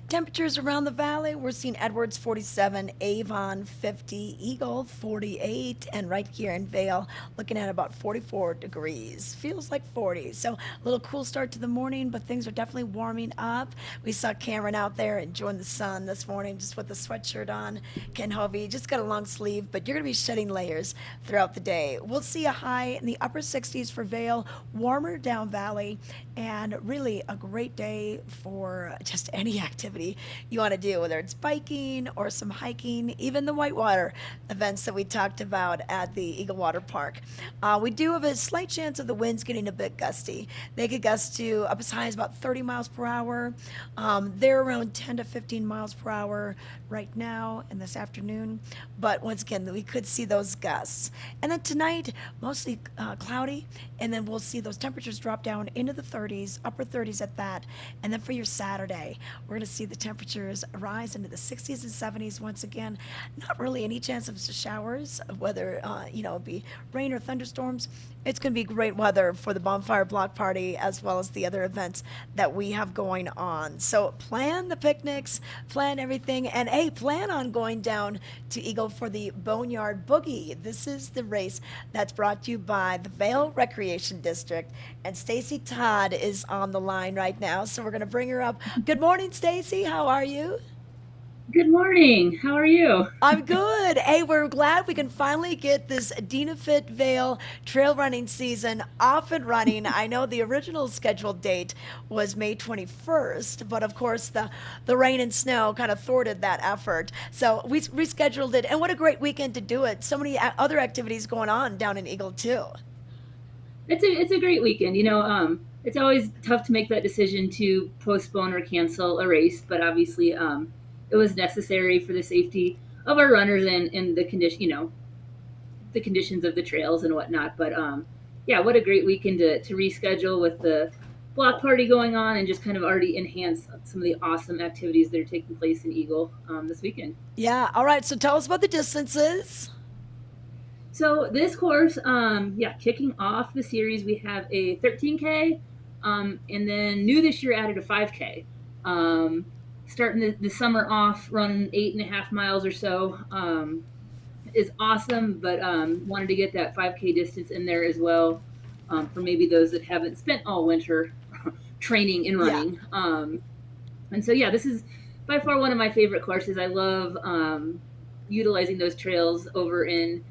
Temperatures around the valley, we're seeing Edwards 47, Avon 50, Eagle 48, and right here in Vail, looking at about 44 degrees. Feels like 40. So a little cool start to the morning, but things are definitely warming up. We saw Cameron out there enjoying the sun this morning just with a sweatshirt on. Ken Hovey just got a long sleeve, but you're going to be shedding layers throughout the day. We'll see a high in the upper 60s for Vail, warmer down valley, and really a great day for just any activity you want to do, whether it's biking or some hiking, even the whitewater events that we talked about at the Eagle Water Park. We do have a slight chance of the winds getting a bit gusty. They could gust to up as high as about 30 miles per hour. They're around 10 to 15 miles per hour right now and this afternoon. But once again, we could see those gusts. And then tonight, mostly cloudy, and then we'll see those temperatures drop down into the 30s, upper 30s at that. And then for your Saturday, we're going to see the temperatures rise into the 60s and 70s once again. Not really any chance of showers, whether it be rain or thunderstorms. It's going to be great weather for the bonfire block party as well as the other events that we have going on. So plan the picnics, plan everything, and hey, plan on going down to Eagle for the Boneyard Boogie. This is the race that's brought to you by the Vail Recreation District, and Stacy Todd is on the line right now, so we're going to bring her up. Good morning, Stacy. How are you? Good morning. How are you? I'm good. Hey, we're glad we can finally get this Dinafit Vail trail running season off and running. I know the original scheduled date was May 21st, but of course the rain and snow kind of thwarted that effort. So we rescheduled it, and what a great weekend to do it. So many other activities going on down in Eagle too. It's a great weekend. It's always tough to make that decision to postpone or cancel a race, but obviously, it was necessary for the safety of our runners and the the conditions of the trails and whatnot. But yeah, what a great weekend to reschedule with the block party going on and just kind of already enhance some of the awesome activities that are taking place in Eagle this weekend. Yeah. All right. So tell us about the distances. So this course, kicking off the series, we have a 13K, and then new this year added a 5K. Starting the summer off running 8.5 miles or so is awesome, but wanted to get that 5K distance in there as well for maybe those that haven't spent all winter training and running. Yeah. And so, this is by far one of my favorite courses. I love utilizing those trails over in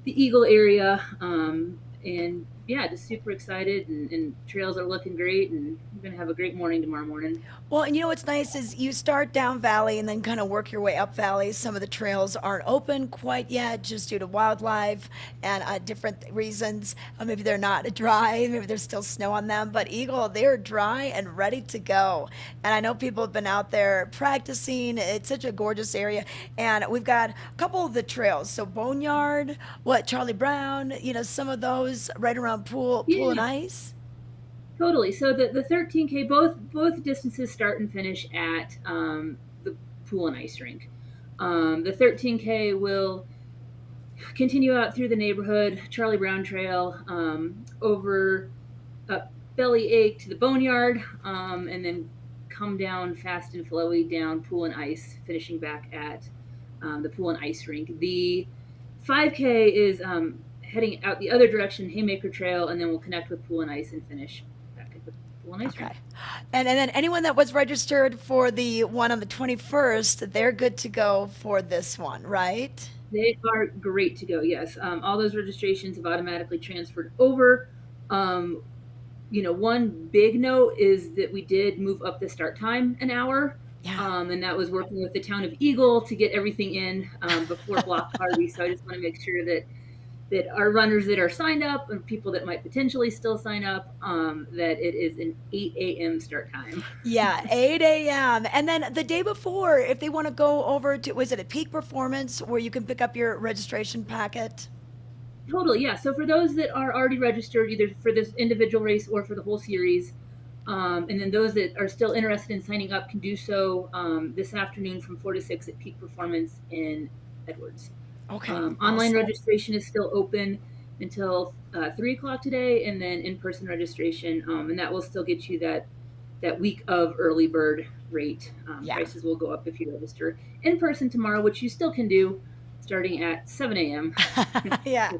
the Eagle area, and just super excited, and trails are looking great, and we're going to have a great morning tomorrow morning. Well, and what's nice is you start down valley and then kind of work your way up valley. Some of the trails aren't open quite yet just due to wildlife and different reasons. Maybe they're not dry, maybe there's still snow on them, but Eagle, they're dry and ready to go. And I know people have been out there practicing. It's such a gorgeous area, and we've got a couple of the trails. So Boneyard, Charlie Brown, some of those right around Pool and Ice. Totally. So the 13K, both distances start and finish at the Pool and Ice rink. The 13K will continue out through the neighborhood, Charlie Brown Trail, over Belly Ache to the Boneyard, and then come down fast and flowy down Pool and Ice, finishing back at the Pool and Ice rink. The 5K is heading out the other direction, Haymaker Trail, and then we'll connect with Pool and Ice and finish back at the Pool and Ice rink. And then anyone that was registered for the one on the 21st, they're good to go for this one, right? They are great to go, yes. All those registrations have automatically transferred over. One big note is that we did move up the start time an hour. Yeah. And that was working with the town of Eagle to get everything in before block party. So I just want to make sure that our runners that are signed up and people that might potentially still sign up, that it is an 8 a.m. start time. Yeah, 8 a.m. And then the day before, if they want to go over to, was it a Peak Performance where you can pick up your registration packet? Totally, yeah. So for those that are already registered, either for this individual race or for the whole series, and then those that are still interested in signing up can do so this afternoon from 4 to 6 at Peak Performance in Edwards. Okay. Online registration is still open until 3 o'clock today, and then in-person registration, and that will still get you that week of early bird rate. Prices will go up if you register in person tomorrow, which you still can do starting at 7 a.m. Yeah,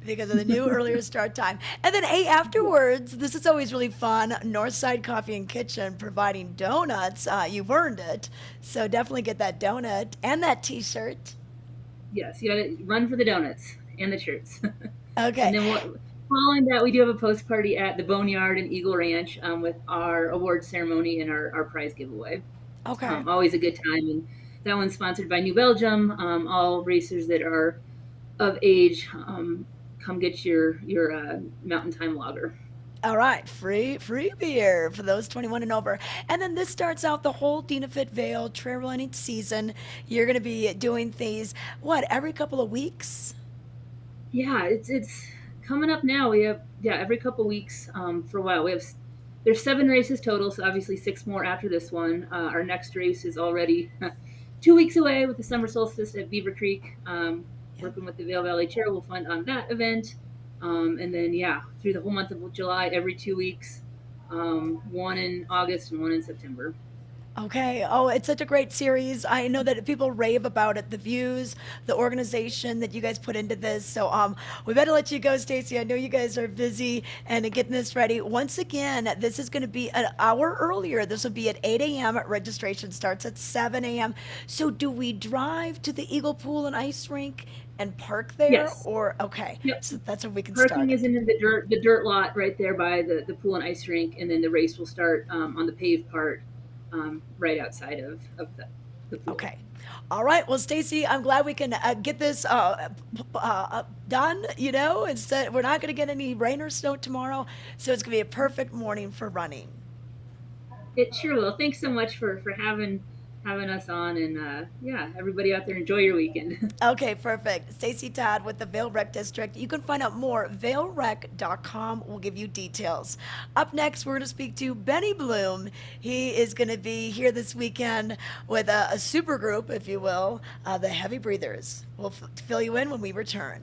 because of the new earlier start time. And then afterwards, this is always really fun, Northside Coffee and Kitchen providing donuts. You've earned it, so definitely get that donut and that T-shirt. Yes, you got to run for the donuts and the shirts. Okay. And then following that, we do have a post party at the Boneyard and Eagle Ranch with our award ceremony and our prize giveaway. Okay. Always a good time. And that one's sponsored by New Belgium. All racers that are of age, come get your Mountain Time lager. All right, free beer for those 21 and over. And then this starts out the whole Dinafit Vail trail running season. You're going to be doing these, every couple of weeks? Yeah, it's coming up now. We have, every couple of weeks for a while. There's 7 races total, so obviously 6 more after this one. Our next race is already 2 weeks away with the summer solstice at Beaver Creek. Working with the Vail Valley Charitable Fund on that event. And then, through the whole month of July, every 2 weeks, one in August and one in September. Okay. Oh, it's such a great series. I know that people rave about it, the views, the organization that you guys put into this. So we better let you go, Stacy. I know you guys are busy and getting this ready. Once again, this is going to be an hour earlier. This will be at 8 a.m. Registration starts at 7 a.m. So do we drive to the Eagle Pool and Ice Rink and park there? Yes. Or, okay. Yep. So that's where we can Parking start. is in the dirt lot right there by the pool and ice rink, and then the race will start on the paved part right outside of the pool. Okay. All right. Well, Stacy, I'm glad we can get this done. You know, instead we're not going to get any rain or snow tomorrow, so it's going to be a perfect morning for running. It sure will. Thanks so much for having us on, and yeah, everybody out there, enjoy your weekend. Okay, perfect. Stacy Todd with the Vail Rec District. You can find out more at vailrec.com. We'll give you details. Up next, we're going to speak to Benny Bloom. He is going to be here this weekend with a super group, if you will, the Heavy Breathers. We'll fill you in when we return.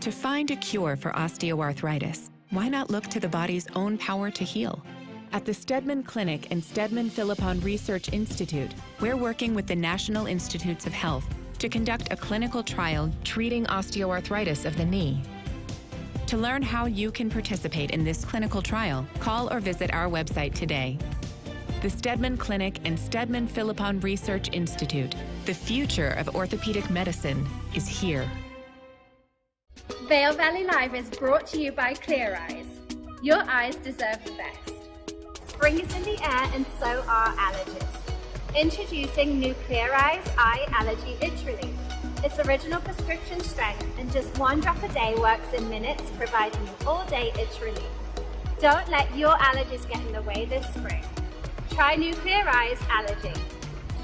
To find a cure for osteoarthritis, why not look to the body's own power to heal? At the Steadman Clinic and Steadman Philippon Research Institute, we're working with the National Institutes of Health to conduct a clinical trial treating osteoarthritis of the knee. To learn how you can participate in this clinical trial, call or visit our website today. The Steadman Clinic and Steadman Philippon Research Institute, the future of orthopedic medicine, is here. Vail Valley Live is brought to you by Clear Eyes. Your eyes deserve the best. Spring is in the air and so are allergies. Introducing new Clear Eyes Eye Allergy Itch Relief. It's original prescription strength and just 1 drop a day works in minutes, providing you all-day itch relief. Don't let your allergies get in the way this spring. Try new Clear Eyes Allergy.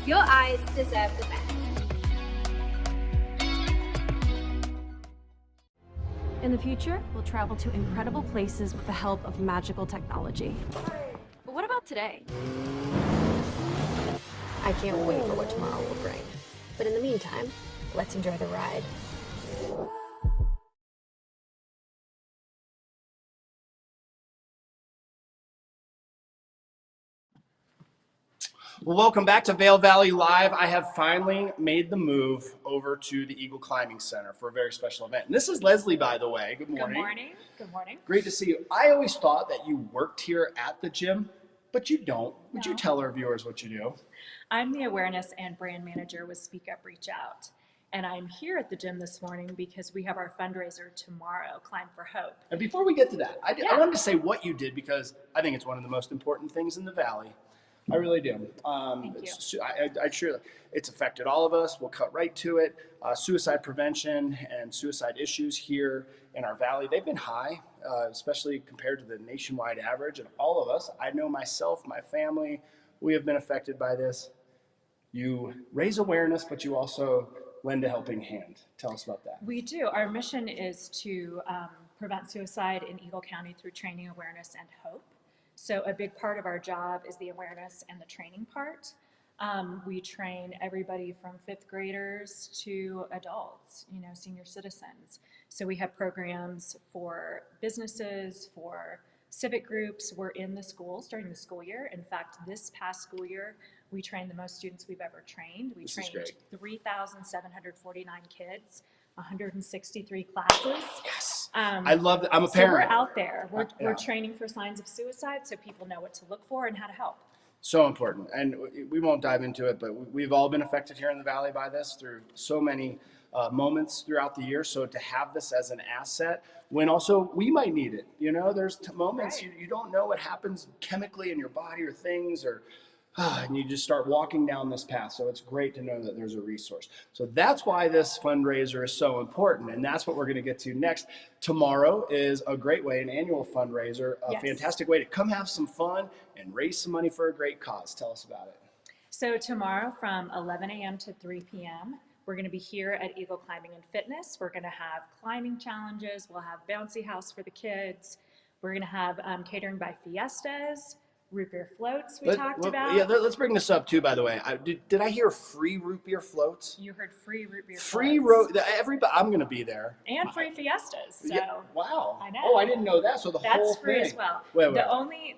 Your eyes deserve the best. In the future, we'll travel to incredible places with the help of magical technology. But what about today? I can't wait for what tomorrow will bring. But in the meantime, let's enjoy the ride. Well, welcome back to Vail Valley Live. I have finally made the move over to the Eagle Climbing Center for a very special event. And this is Leslie, by the way. Good morning. Good morning. Good morning. Great to see you. I always thought that you worked here at the gym, but you don't. Would you tell our viewers what you do? I'm the awareness and brand manager with Speak Up, Reach Out. And I'm here at the gym this morning because we have our fundraiser tomorrow, Climb for Hope. And before we get to that, I wanted to say what you did because I think it's one of the most important things in the Valley. I really do. Thank you. I sure it's affected all of us. We'll cut right to it. Suicide prevention and suicide issues here in our valley, they've been high, especially compared to the nationwide average. And all of us, I know myself, my family, we have been affected by this. You raise awareness, but you also lend a helping hand. Tell us about that. We do. Our mission is to prevent suicide in Eagle County through training, awareness, and hope. So a big part of our job is the awareness and the training part. We train everybody from 5th graders to adults, senior citizens. So we have programs for businesses, for civic groups. We're in the schools during the school year. In fact, this past school year, we trained the most students we've ever trained. We trained 3,749 kids, 163 classes. Yes. I love that. I'm a parent. So we're out there. We're training for signs of suicide so people know what to look for and how to help. So important. And we won't dive into it, but we've all been affected here in the Valley by this through so many moments throughout the year. So to have this as an asset when also we might need it, there's moments you don't know what happens chemically in your body or things and you just start walking down this path. So it's great to know that there's a resource. So that's why this fundraiser is so important. And that's what we're going to get to next. Tomorrow is a great way, an annual fundraiser, a fantastic way to come have some fun and raise some money for a great cause. Tell us about it. So tomorrow from 11 a.m. to 3 p.m., we're going to be here at Eagle Climbing and Fitness. We're going to have climbing challenges. We'll have bouncy house for the kids. We're going to have catering by Fiestas. root beer floats we talked about. Yeah, let's bring this up too, by the way. Did I hear free root beer floats? You heard free root beer Free floats. everybody, I'm going to be there. And free fiestas. So Yeah, wow. I know. Oh, I didn't know that. So That's whole free thing. as well. Wait.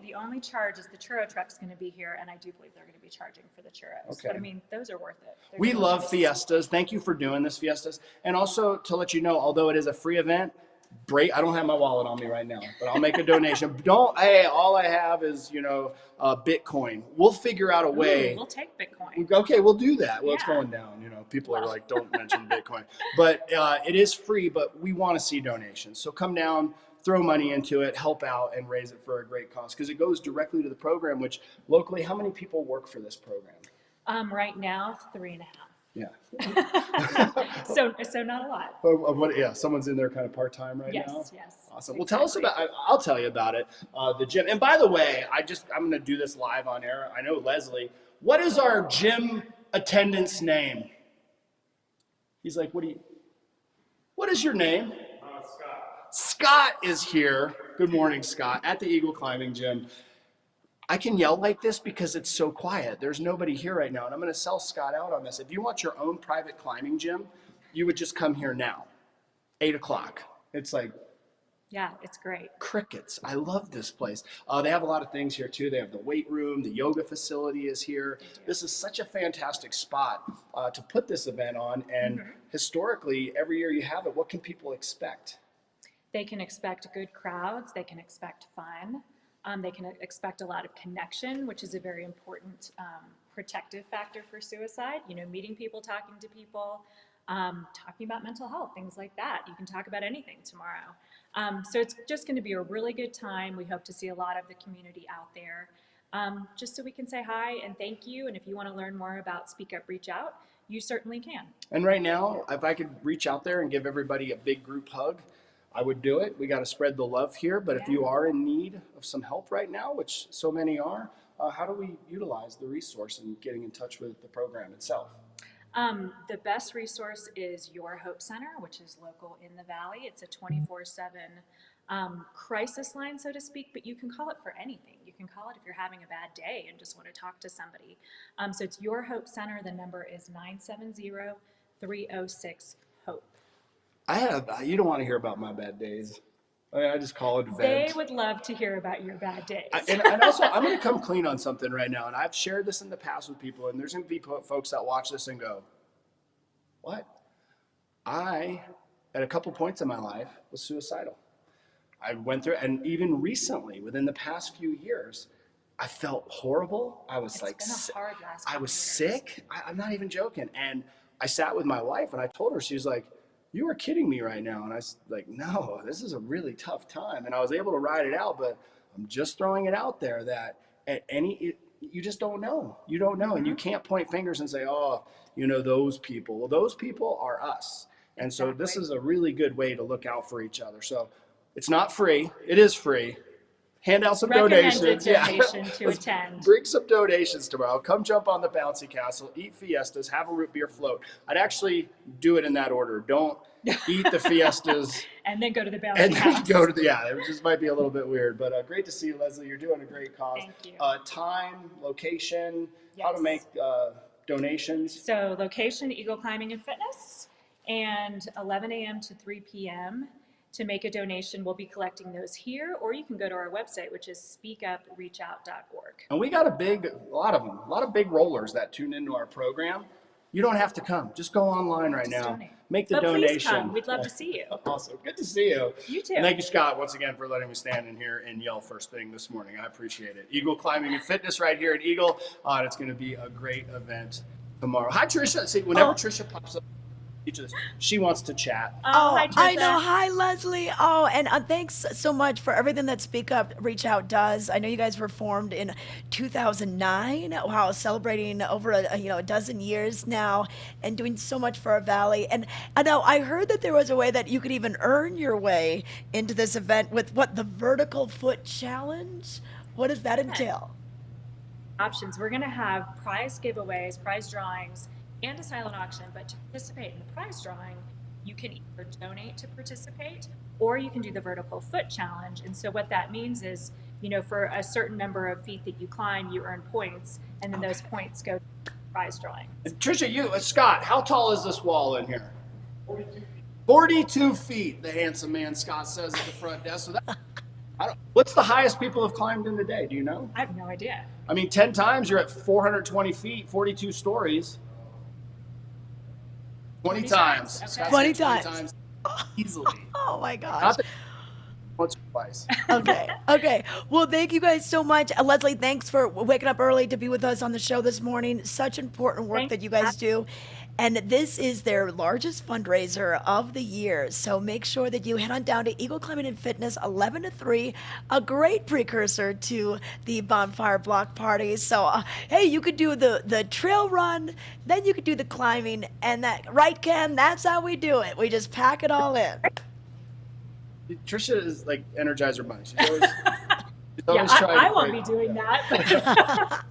The only charge is the churro truck's going to be here, and I do believe they're going to be charging for the churros. Okay. But I mean, those are worth it. They're We delicious. love fiestas. Thank you for doing this, fiestas. And also to let you know, although it is a free event, I don't have my wallet on me right now, but I'll make a donation. All I have is, Bitcoin. We'll figure out a way. We'll take Bitcoin. Okay, we'll do that. Well, it's going down. People are like, don't mention Bitcoin. But it is free, but we want to see donations. So come down, throw money into it, help out, and raise it for a great cause. Because it goes directly to the program, which locally, how many people work for this program? Right now, 3.5. Yeah. So not a lot. Someone's in there kind of part-time right now? Yes. Awesome. Well, tell us I'll tell you about it, the gym. And by the way, I'm going to do this live on air. I know Leslie. What is our gym attendant's name? He's like, what is your name? Scott. Scott is here. Good morning, Scott, at the Eagle Climbing Gym. I can yell like this because it's so quiet. There's nobody here right now, and I'm going to sell Scott out on this. If you want your own private climbing gym, you would just come here now, 8 o'clock. It's like, yeah, it's great. Crickets. I love this place. They have a lot of things here too. They have the weight room, the yoga facility is here. This is such a fantastic spot to put this event on, and historically, every year you have it. What can people expect? They can expect good crowds. They can expect fun. They can expect a lot of connection, which is a very important protective factor for suicide. Meeting people, talking to people, talking about mental health, things like that. You can talk about anything tomorrow. So it's just going to be a really good time. We hope to see a lot of the community out there, just so we can say hi and thank you. And if you want to learn more about Speak Up, Reach Out, you certainly can. And right now, if I could reach out there and give everybody a big group hug, I would do it. We got to spread the love here, but if you are in need of some help right now, which so many are, how do we utilize the resource in getting in touch with the program itself? The best resource is Your Hope Center, which is local in the Valley. It's a 24/7 crisis line, so to speak, but you can call it for anything. You can call it if you're having a bad day and just want to talk to somebody. So it's Your Hope Center. The number is 970-306-HOPE. You don't want to hear about my bad days. I just call it a They would love to hear about your bad days. And also, I'm going to come clean on something right now. And I've shared this in the past with people, and there's going to be folks that watch this and go, what? I, at a couple points in my life, was suicidal. I went through, and even recently, within the past few years, I felt horrible. I was sick. I'm not even joking. And I sat with my wife, and I told her, she was like, you are kidding me right now. And I was like, no, this is a really tough time. And I was able to ride it out, but I'm just throwing it out there that you just don't know. You don't know. And you can't point fingers and say, oh, those people. Well, those people are us. And so this is a really good way to look out for each other. So it's not free. It is free. Hand out some donations. To attend. Bring some donations tomorrow. Come jump on the bouncy castle, eat fiestas, have a root beer float. I'd actually do it in that order. Don't eat the fiestas. And then go to the bouncy and house. then go to it just might be a little bit weird. But great to see you, Leslie. You're doing a great cause. Thank you. Time, location, how to make donations. So location, Eagle Climbing and Fitness, and 11 a.m. to 3 p.m. To make a donation, we'll be collecting those here, or you can go to our website, which is speakupreachout.org. And we got a lot of big rollers that tune into our program. You don't have to come. Just go online right now. Donate. Make the But donation. please come. We'd love to see you. Awesome. Good to see you. You too. And thank you, Scott, once again for letting me stand in here and yell first thing this morning. I appreciate it. Eagle Climbing and Fitness right here at Eagle. It's going to be a great event tomorrow. Hi, Tricia. See, whenever Tricia pops up, she wants to chat. Hi, I know. Hi, Leslie. And thanks so much for everything that Speak Up, Reach Out does. I know you guys were formed in 2009. Wow, celebrating over a dozen years now and doing so much for our valley. And I know I heard that there was a way that you could even earn your way into this event with the Vertical Foot Challenge. What does that entail? Options. We're going to have prize giveaways, prize drawings, and a silent auction, but to participate in the prize drawing, you can either donate to participate or you can do the Vertical Foot Challenge. And so what that means is for a certain number of feet that you climb, you earn points, and then those points go to prize drawing. Trisha, Scott, how tall is this wall in here? 42 feet, the handsome man Scott says at the front desk. So what's the highest people have climbed in the day? Do you know? I have no idea. I mean, 10 times you're at 420 feet, 42 stories. 20 times. Okay. 20 times. Easily. Oh my gosh. Not that once or twice. Okay. Well, thank you guys so much. Leslie, thanks for waking up early to be with us on the show this morning. Such important work that you guys do. And this is their largest fundraiser of the year. So make sure that you head on down to Eagle Climbing and Fitness 11 to 3, a great precursor to the Bonfire Block Party. So, hey, you could do the trail run, then you could do the climbing, and that, right, Ken? That's how we do it. We just pack it all in. Trisha is like Energizer Bunny. She's always, I won't be doing that.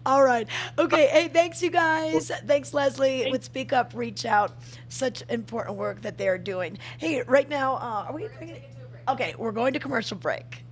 All right. Okay. Hey, thanks, you guys. Thanks, Leslie. With Speak Up, Reach Out. Such important work that they're doing. Hey, right now, are we? Okay, we're going to commercial break.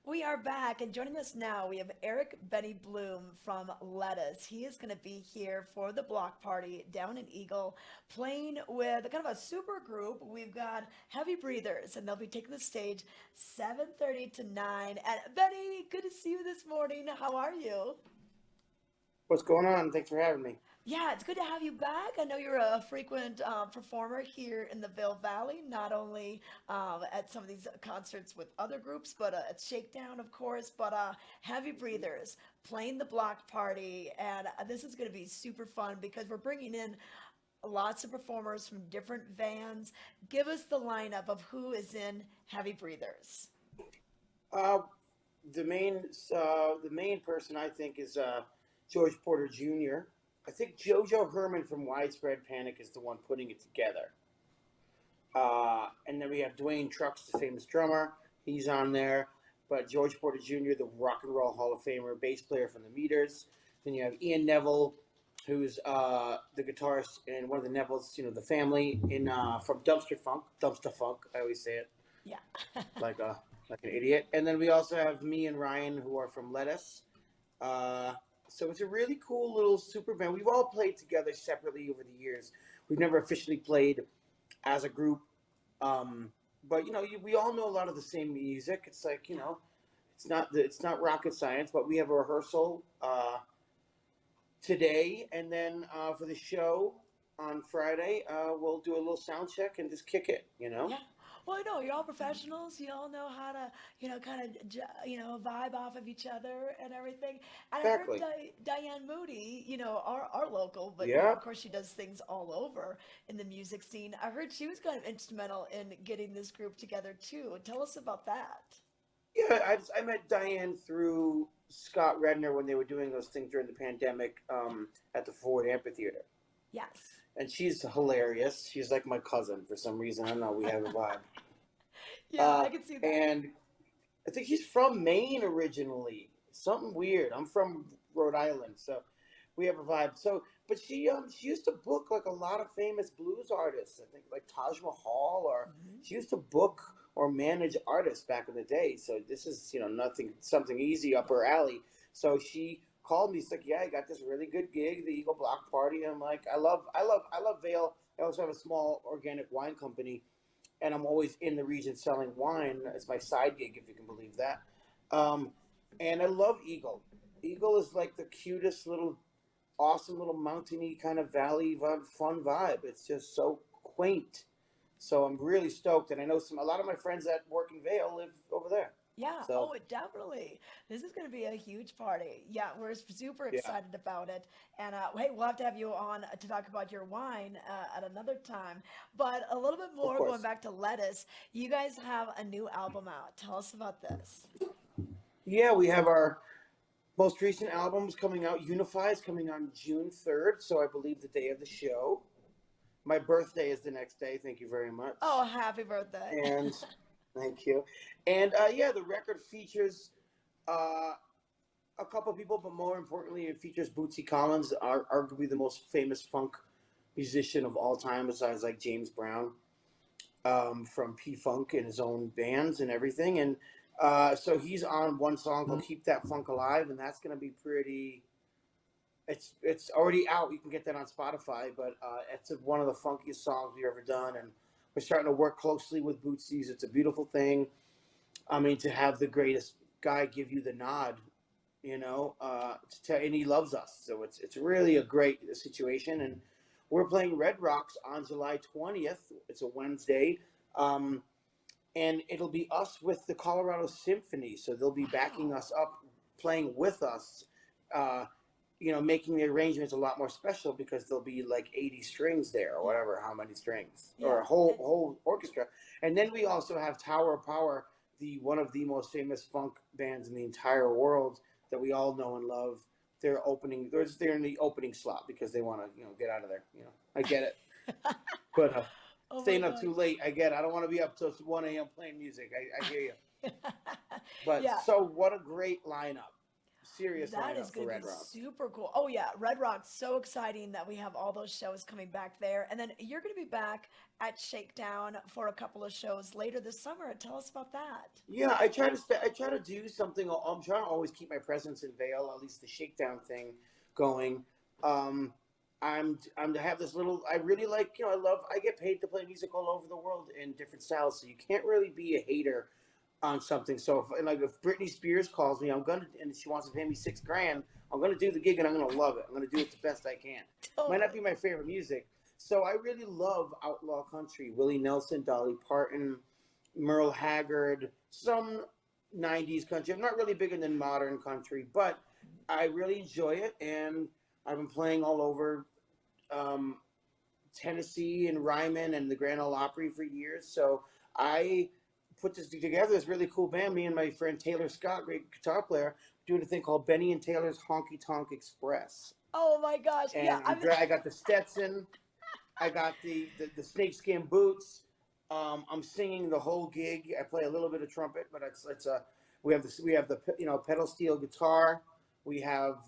We are back, and joining us now, we have Eric Benny Bloom from Lettuce. He is going to be here for the block party down in Eagle, playing with kind of a super group. We've got Heavy Breathers, and they'll be taking the stage 7:30 to 9. And Benny, good to see you this morning. How are you? What's going on? Thanks for having me. Yeah, it's good to have you back. I know you're a frequent performer here in the Vail Valley, not only at some of these concerts with other groups, but at Shakedown, of course, but Heavy Breathers, playing the block party. And this is going to be super fun because we're bringing in lots of performers from different bands. Give us the lineup of who is in Heavy Breathers. The main person I think is George Porter Jr. I think JoJo Herman from Widespread Panic is the one putting it together. And then we have Dwayne Trucks, the famous drummer. He's on there. But George Porter Jr., the Rock and Roll Hall of Famer, bass player from the Meters. Then you have Ian Neville, who's the guitarist in one of the Nevilles, the family from Dumpster Funk, I always say it. Yeah. like an idiot. And then we also have me and Ryan, who are from Lettuce. So it's a really cool little super band. We've all played together separately over the years. We've never officially played as a group. But, we all know a lot of the same music. It's like, it's not rocket science, but we have a rehearsal today. And then for the show on Friday, we'll do a little sound check and just kick it, Yeah. Well, no, you're all professionals. You all know how to, kind of, vibe off of each other and everything. And Exactly. I heard Diane Moody, our local, but Yeah. of course she does things all over in the music scene. I heard she was kind of instrumental in getting this group together too. Tell us about that. Yeah, I met Diane through Scott Redner when they were doing those things during the pandemic at the Ford Amphitheater. Yes. And she's hilarious. She's like my cousin for some reason. I don't know. We have a vibe. Yeah, I can see that. And I think she's from Maine originally. Something weird. I'm from Rhode Island, so we have a vibe. So, but she used to book like a lot of famous blues artists. I think like Taj Mahal, or she used to book or manage artists back in the day. So this is something easy up her alley. So she called me. She's like, "Yeah, I got this really good gig, the Eagle Block Party." And I'm like, I love Vail. I also have a small organic wine company, and I'm always in the region selling wine as my side gig, if you can believe that. And I love Eagle. Eagle is like the cutest little, awesome little mountainy kind of valley vibe, fun vibe. It's just so quaint. So I'm really stoked, and I know a lot of my friends that work in Vail live over there. Yeah. So, Definitely. This is going to be a huge party. Yeah, we're super yeah. excited about it. And hey, we'll have to have you on to talk about your wine at another time. But a little bit more course. going back to Lettuce. You guys have a new album out. Tell us about this. Yeah, we have our most recent albums coming out. Unify is coming on June 3rd, so I believe the day of the show. My birthday is the next day. Thank you very much. Oh, happy birthday. And thank you. And yeah, the record features a couple people, but more importantly, it features Bootsy Collins, arguably the most famous funk musician of all time, besides like James Brown, from P-Funk and his own bands and everything. And so he's on one song called "Keep That Funk Alive," and that's gonna be pretty. It's already out. You can get that on Spotify, but it's one of the funkiest songs we've ever done, and we're starting to work closely with Bootsy's. It's a beautiful thing. I mean, to have the greatest guy give you the nod, you know, and he loves us, so it's really a great situation. And we're playing Red Rocks on July 20th. It's a Wednesday, and it'll be us with the Colorado Symphony, so they'll be backing us up, playing with us. You know, making the arrangements a lot more special because there'll be like 80 strings there or whatever, how many strings, or a whole orchestra. And then we also have Tower of Power, one of the most famous funk bands in the entire world that we all know and love. They're in the opening slot because they want to, get out of there. I get it. But staying up too late, I get it. I don't want to be up till 1 a.m. playing music. I hear you. But so what a great lineup. Serious That is lineup for going to Red be Rocks. super cool. Oh yeah, Red Rock's so exciting that we have all those shows coming back there, and then you're going to be back at Shakedown for a couple of shows later this summer. Tell us about that. Yeah, I try to do something. I'm trying to always keep my presence in Vail, at least the Shakedown thing, going. I'm to have this little. I really like. I get paid to play music all over the world in different styles, so you can't really be a hater on something. So if Britney Spears calls me, and she wants to pay me $6,000, I'm gonna do the gig and I'm gonna love it. I'm gonna do it the best I can. Might not be my favorite music. So I really love outlaw country. Willie Nelson, Dolly Parton, Merle Haggard, some 90s country. I'm not really big into modern country, but I really enjoy it, and I've been playing all over Tennessee and Ryman and the Grand Ole Opry for years. So I put this together, this really cool band. Me and my friend Taylor Scott, great guitar player, doing a thing called Benny and Taylor's Honky Tonk Express. Oh my gosh! And Yeah, I got the Stetson, I got the snakeskin boots. I'm singing the whole gig. I play a little bit of trumpet, but we have the pedal steel guitar. We have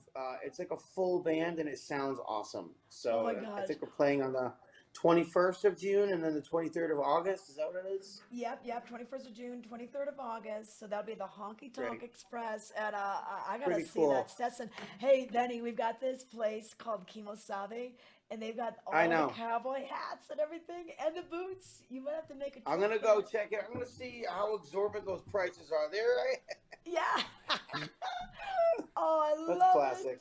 it's like a full band, and it sounds awesome. So I think we're playing on the 21st of June and then the 23rd of August. Is that what it is? Yep. 21st of June, 23rd of August. So that'll be the Honky Tonk Express. And I gotta see that Stetson. Hey, Benny, we've got this place called Kimosabe, and they've got all the cowboy hats and everything, and the boots. You might have to make a trip. I'm gonna go check it. I'm gonna see how exorbitant those prices are. There, right? Yeah. Oh, I love That's classic.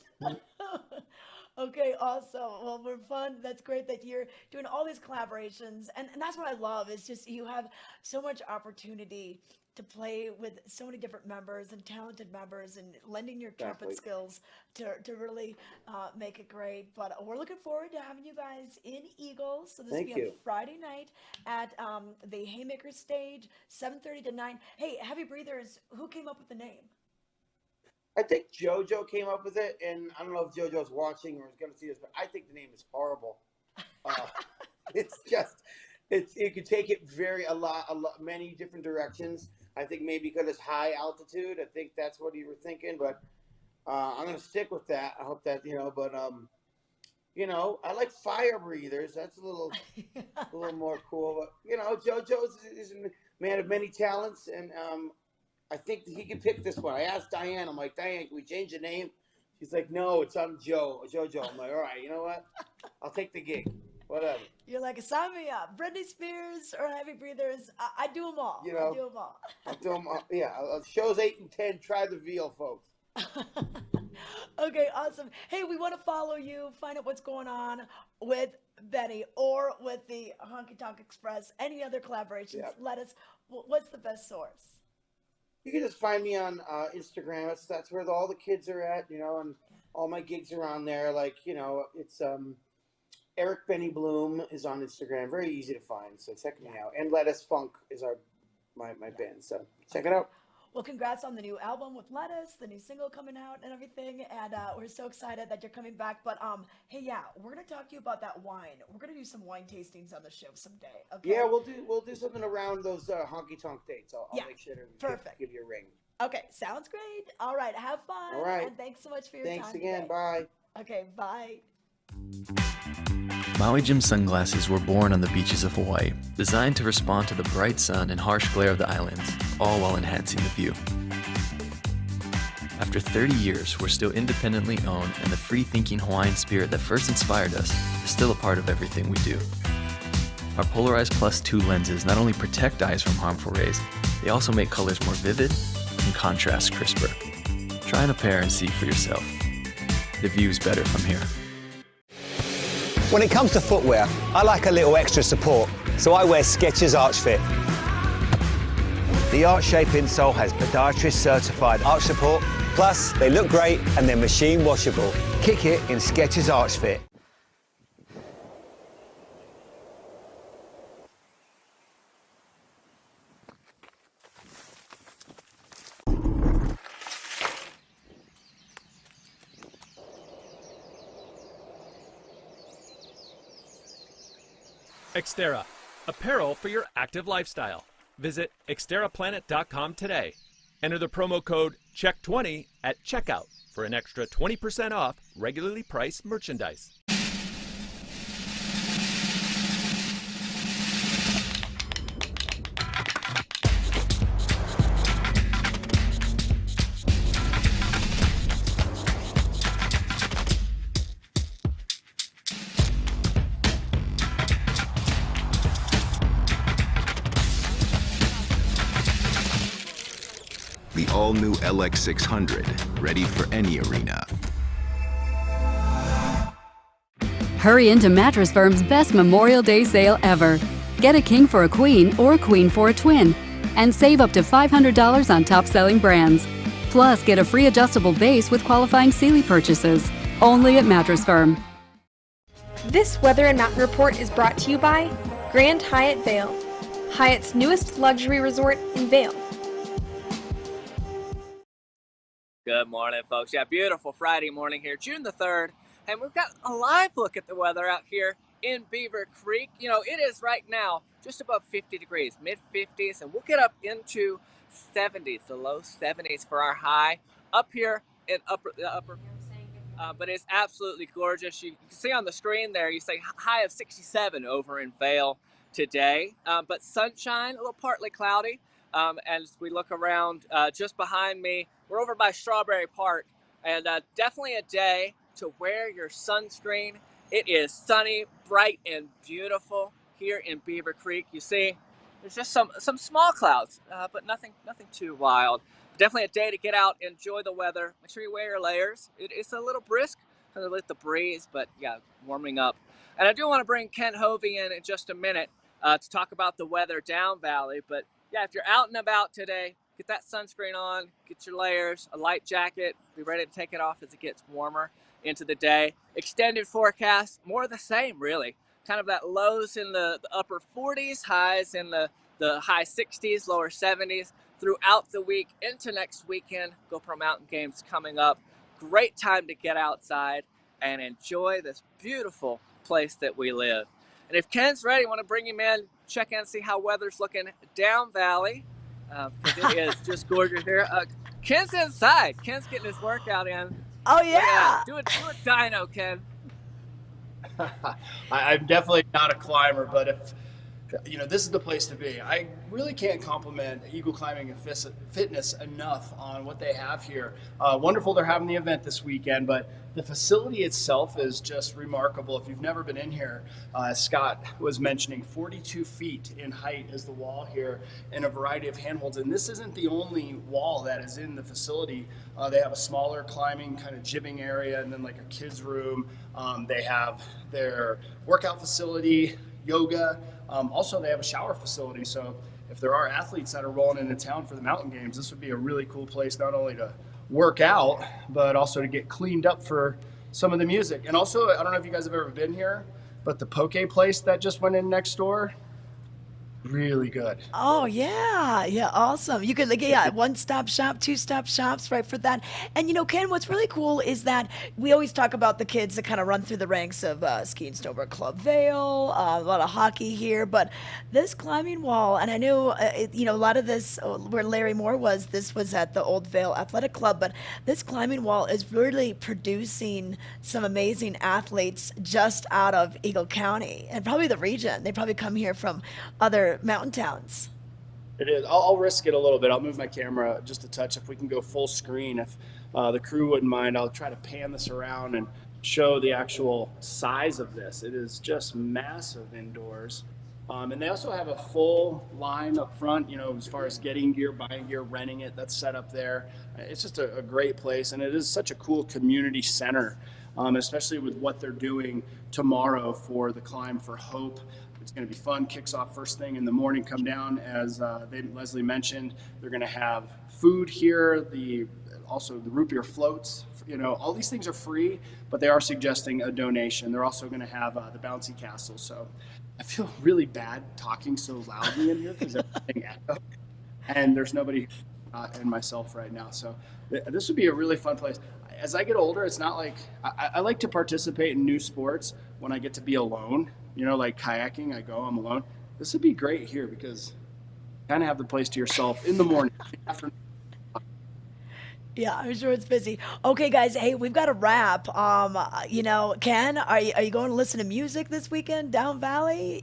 Okay, awesome. Well, we're fun. That's great that you're doing all these collaborations. And that's what I love. It's just you have so much opportunity to play with so many different members and talented members, and lending your trumpet skills to really make it great. But we're looking forward to having you guys in Eagles. So this will be on Friday night at the Haymaker stage, 7:30 to 9. Hey, Heavy Breathers, who came up with the name? I think JoJo came up with it, and I don't know if JoJo's watching or is going to see this, but I think the name is horrible. It could take it many different directions. I think maybe because it's high altitude. I think that's what you were thinking, but I'm going to stick with that. I hope that, but I like Fire Breathers. That's a little more cool. But, JoJo is a man of many talents, and I think he could pick this one. I asked Diane, I'm like, Diane, can we change the name? She's like, no, it's on JoJo. I'm like, all right, you know what? I'll take the gig. Whatever. You're like, sign me up. Britney Spears or Heavy Breathers. I do them all. You know, I do them all. I'll do them all. Yeah, shows 8 and 10. Try the veal, folks. Okay, awesome. Hey, we want to follow you, find out what's going on with Benny or with the Honky Tonk Express, any other collaborations. Yep. Let us, what's the best source? You can just find me on Instagram. That's where all the kids are at, you know, and all my gigs are on there. Like, you know, it's Eric Benny Bloom is on Instagram. Very easy to find, so check me out. And Lettuce Funk is my band, so check it out. Well, congrats on the new album with Lettuce, the new single coming out and everything. And we're so excited that you're coming back. But hey, yeah, we're going to talk to you about that wine. We're going to do some wine tastings on the show someday. Okay? Yeah, we'll do something around those Honky Tonk dates. I'll make sure to give you a ring. Okay, sounds great. All right, have fun. All right. And thanks so much for your time. Thanks again. Today. Bye. Okay, bye. Maui Jim Sunglasses were born on the beaches of Hawaii, designed to respond to the bright sun and harsh glare of the islands, all while enhancing the view. After 30 years, we're still independently owned, and the free-thinking Hawaiian spirit that first inspired us is still a part of everything we do. Our Polarized Plus 2 lenses not only protect eyes from harmful rays, they also make colors more vivid and contrast crisper. Try on a pair and see for yourself. The view's better from here. When it comes to footwear, I like a little extra support, so I wear Skechers Arch Fit. The Arch Shape insole has podiatrist certified arch support, plus they look great and they're machine washable. Kick it in Skechers Arch Fit. Xterra, apparel for your active lifestyle. Visit xterraplanet.com today. Enter the promo code CHECK20 at checkout for an extra 20% off regularly priced merchandise. The all-new LX600, ready for any arena. Hurry into Mattress Firm's best Memorial Day sale ever. Get a king for a queen or a queen for a twin, and save up to $500 on top-selling brands. Plus, get a free adjustable base with qualifying Sealy purchases. Only at Mattress Firm. This Weather and Mountain Report is brought to you by Grand Hyatt Vail, Hyatt's newest luxury resort in Vail. Good morning, folks. Yeah, beautiful Friday morning here, June the 3rd, and we've got a live look at the weather out here in Beaver Creek. You know, it is right now just above 50 degrees, mid-50s, and we'll get up into 70s, the low 70s for our high up here in the upper. But it's absolutely gorgeous. You can see on the screen there, you say high of 67 over in Vail today, but sunshine, a little partly cloudy. As we look around just behind me, we're over by Strawberry Park, and definitely a day to wear your sunscreen. It is sunny, bright, and beautiful here in Beaver Creek. You see, there's just some small clouds, but nothing too wild. Definitely a day to get out, enjoy the weather. Make sure you wear your layers. It's a little brisk with the breeze, but yeah, warming up. And I do want to bring Ken Hovey in just a minute to talk about the weather down valley, but yeah, if you're out and about today, get that sunscreen on, get your layers, a light jacket, be ready to take it off as it gets warmer into the day. Extended forecast, more of the same, really. Kind of that lows in the upper 40s, highs in the high 60s, lower 70s throughout the week into next weekend. GoPro Mountain Games coming up. Great time to get outside and enjoy this beautiful place that we live. And if Ken's ready, I want to bring him in, check in, see how weather's looking down valley, because it is just gorgeous here. Ken's inside. Ken's getting his workout in. Oh, yeah. Do a dyno, Ken. I'm definitely not a climber, but This is the place to be. I really can't compliment Eagle Climbing and Fitness enough on what they have here. Wonderful they're having the event this weekend, but the facility itself is just remarkable. If you've never been in here, Scott was mentioning 42 feet in height is the wall here, and a variety of handholds. And this isn't the only wall that is in the facility. They have a smaller climbing kind of jibbing area, and then like a kids room. They have their workout facility, yoga. Also, they have a shower facility, so if there are athletes that are rolling into town for the mountain games, this would be a really cool place not only to work out, but also to get cleaned up for some of the music. And also, I don't know if you guys have ever been here, but the poke place that just went in next door, really good. Oh yeah, awesome. You could one-stop shop, two-stop shops, right, for that. And Ken, what's really cool is that we always talk about the kids that kind of run through the ranks of ski and snowboard club Vail, a lot of hockey here, but this climbing wall, and I know a lot of this where Larry Moore was. This was at the old Vail Athletic Club, but this climbing wall is really producing some amazing athletes just out of Eagle County and probably the region. They probably come here from other mountain towns. It is. I'll risk it a little bit. I'll move my camera just a touch if we can go full screen. If the crew wouldn't mind, I'll try to pan this around and show the actual size of this. It is just massive indoors. And they also have a full line up front, as far as getting gear, buying gear, renting it, that's set up there. It's just a great place, and it is such a cool community center, especially with what they're doing tomorrow for the Climb for Hope. It's going to be fun. Kicks off first thing in the morning. Come down, as Leslie mentioned. They're going to have food here. Also the root beer floats. All these things are free, but they are suggesting a donation. They're also going to have the bouncy castle. So I feel really bad talking so loudly in here because everything echoes, and there's nobody and myself right now. So this would be a really fun place. As I get older, it's not like I like to participate in new sports when I get to be alone. Like kayaking, I'm alone. This would be great here because you kind of have the place to yourself in the morning. Yeah, I'm sure it's busy. Okay, guys, hey, we've got to wrap. Ken, are you going to listen to music this weekend down Valley?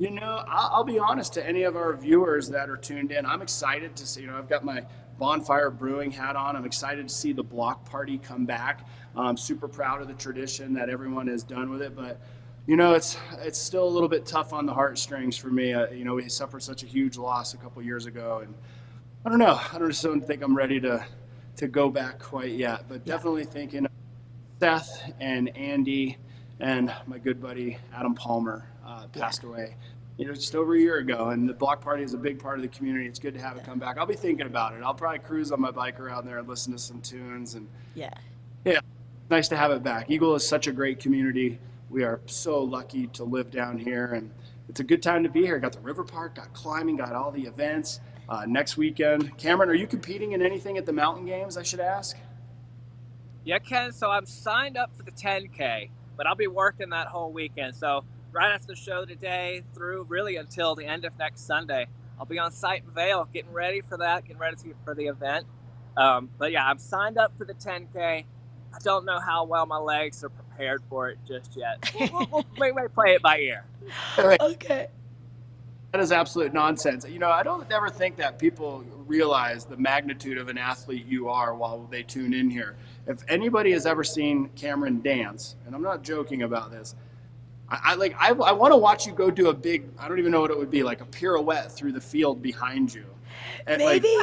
I'll be honest to any of our viewers that are tuned in. I'm excited to see. I've got my Bonfire Brewing hat on. I'm excited to see the block party come back. I'm super proud of the tradition that everyone has done with it, but it's still a little bit tough on the heartstrings for me. We suffered such a huge loss a couple years ago, and I don't know. I don't think I'm ready to go back quite yet, but definitely thinking of Seth and Andy and my good buddy Adam Palmer passed away, just over a year ago. And the block party is a big part of the community. It's good to have it come back. I'll be thinking about it. I'll probably cruise on my bike around there and listen to some tunes. And yeah, nice to have it back. Eagle is such a great community. We are so lucky to live down here, and it's a good time to be here. Got the river park, got climbing, got all the events. Next weekend, Cameron, are you competing in anything at the mountain games, I should ask? Yeah, Ken, so I'm signed up for the 10K, but I'll be working that whole weekend. So right after the show today through really until the end of next Sunday, I'll be on site in Vail getting ready for that, getting ready for the event. But yeah, I'm signed up for the 10K. I don't know how well my legs are prepared for it just yet. We may play it by ear. Okay. That is absolute nonsense. I don't ever think that people realize the magnitude of an athlete you are while they tune in here. If anybody has ever seen Cameron dance, and I'm not joking about this, I want to watch you go do a big, I don't even know what it would be, like a pirouette through the field behind you. And maybe,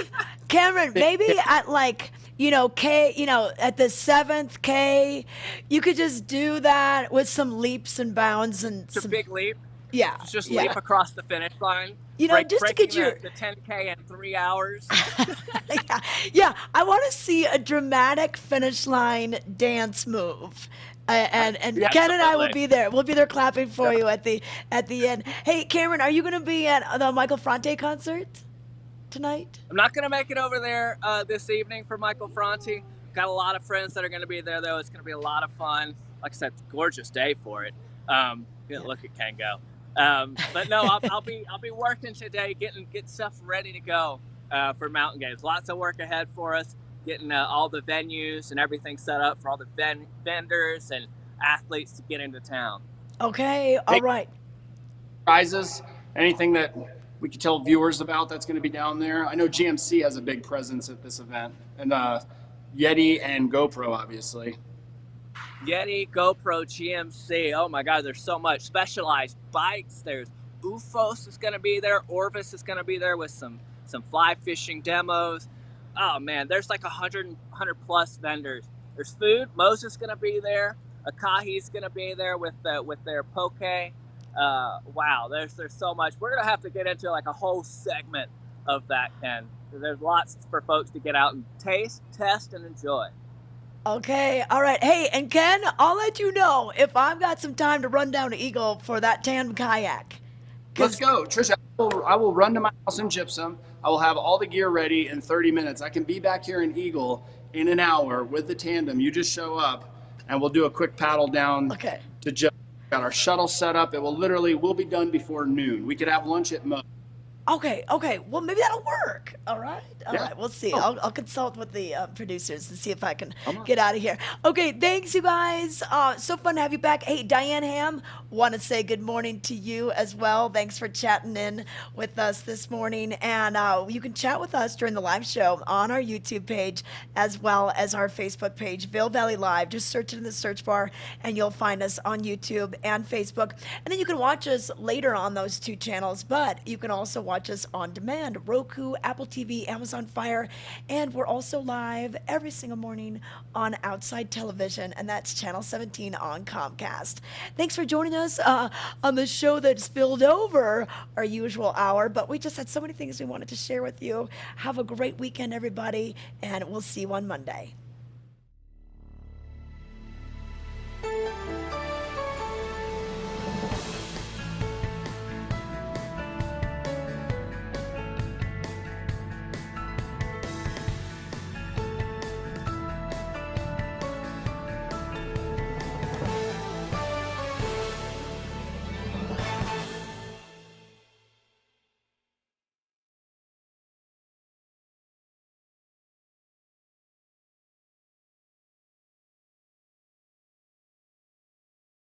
Cameron, maybe at K, at the 7th K, you could just do that with some leaps and bounds and it's a big leap. Yeah. Just leap across the finish line. Just to get you the 10K in 3 hours. Yeah. I want to see a dramatic finish line dance move. And Ken and I will be there. We'll be there clapping for you at the end. Hey, Cameron, are you going to be at the Michael Franti concert tonight? I'm not going to make it over there this evening for Michael Franti. Got a lot of friends that are going to be there, though. It's going to be a lot of fun. Like I said, it's a gorgeous day for it. Look at Ken go. But no, I'll be working today, getting stuff ready to go for Mountain Games. Lots of work ahead for us, getting all the venues and everything set up for all the vendors and athletes to get into town. Okay, all right. Prizes anything that we could tell viewers about that's going to be down there? I know GMC has a big presence at this event, and Yeti and GoPro, obviously. Yeti, GoPro, GMC. Oh my God, there's so much. Specialized bikes. There's UFOS is going to be there. Orvis is going to be there with some fly fishing demos. Oh man, there's like 100 plus vendors. There's food. Moses is going to be there. Akahi's going to be there with their poke. Wow, there's so much. We're going to have to get into like a whole segment of that, Ken. There's lots for folks to get out and taste, test, and enjoy. Okay, all right. Hey, and Ken, I'll let you know if I've got some time to run down to Eagle for that tandem kayak. Let's go. Trisha, I will run to my house in Gypsum. I will have all the gear ready in 30 minutes. I can be back here in Eagle in an hour with the tandem. You just show up, and we'll do a quick paddle down to Gypsum. Got our shuttle set up. We'll be done before noon. We could have lunch at Mo. Okay. Well, maybe that'll work. All right. We'll see. I'll consult with the producers and see if I can get out of here. Okay. Thanks, you guys. So fun to have you back. Hey, Diane Ham, want to say good morning to you as well. Thanks for chatting in with us this morning. And you can chat with us during the live show on our YouTube page as well as our Facebook page, Vail Valley Live. Just search it in the search bar and you'll find us on YouTube and Facebook. And then you can watch us later on those two channels, but you can also watch us on demand, Roku, Apple TV, Amazon Fire, and we're also live every single morning on Outside Television, and that's Channel 17 on Comcast. Thanks for joining us on the show that spilled over our usual hour, but we just had so many things we wanted to share with you. Have a great weekend, everybody, and we'll see you on Monday.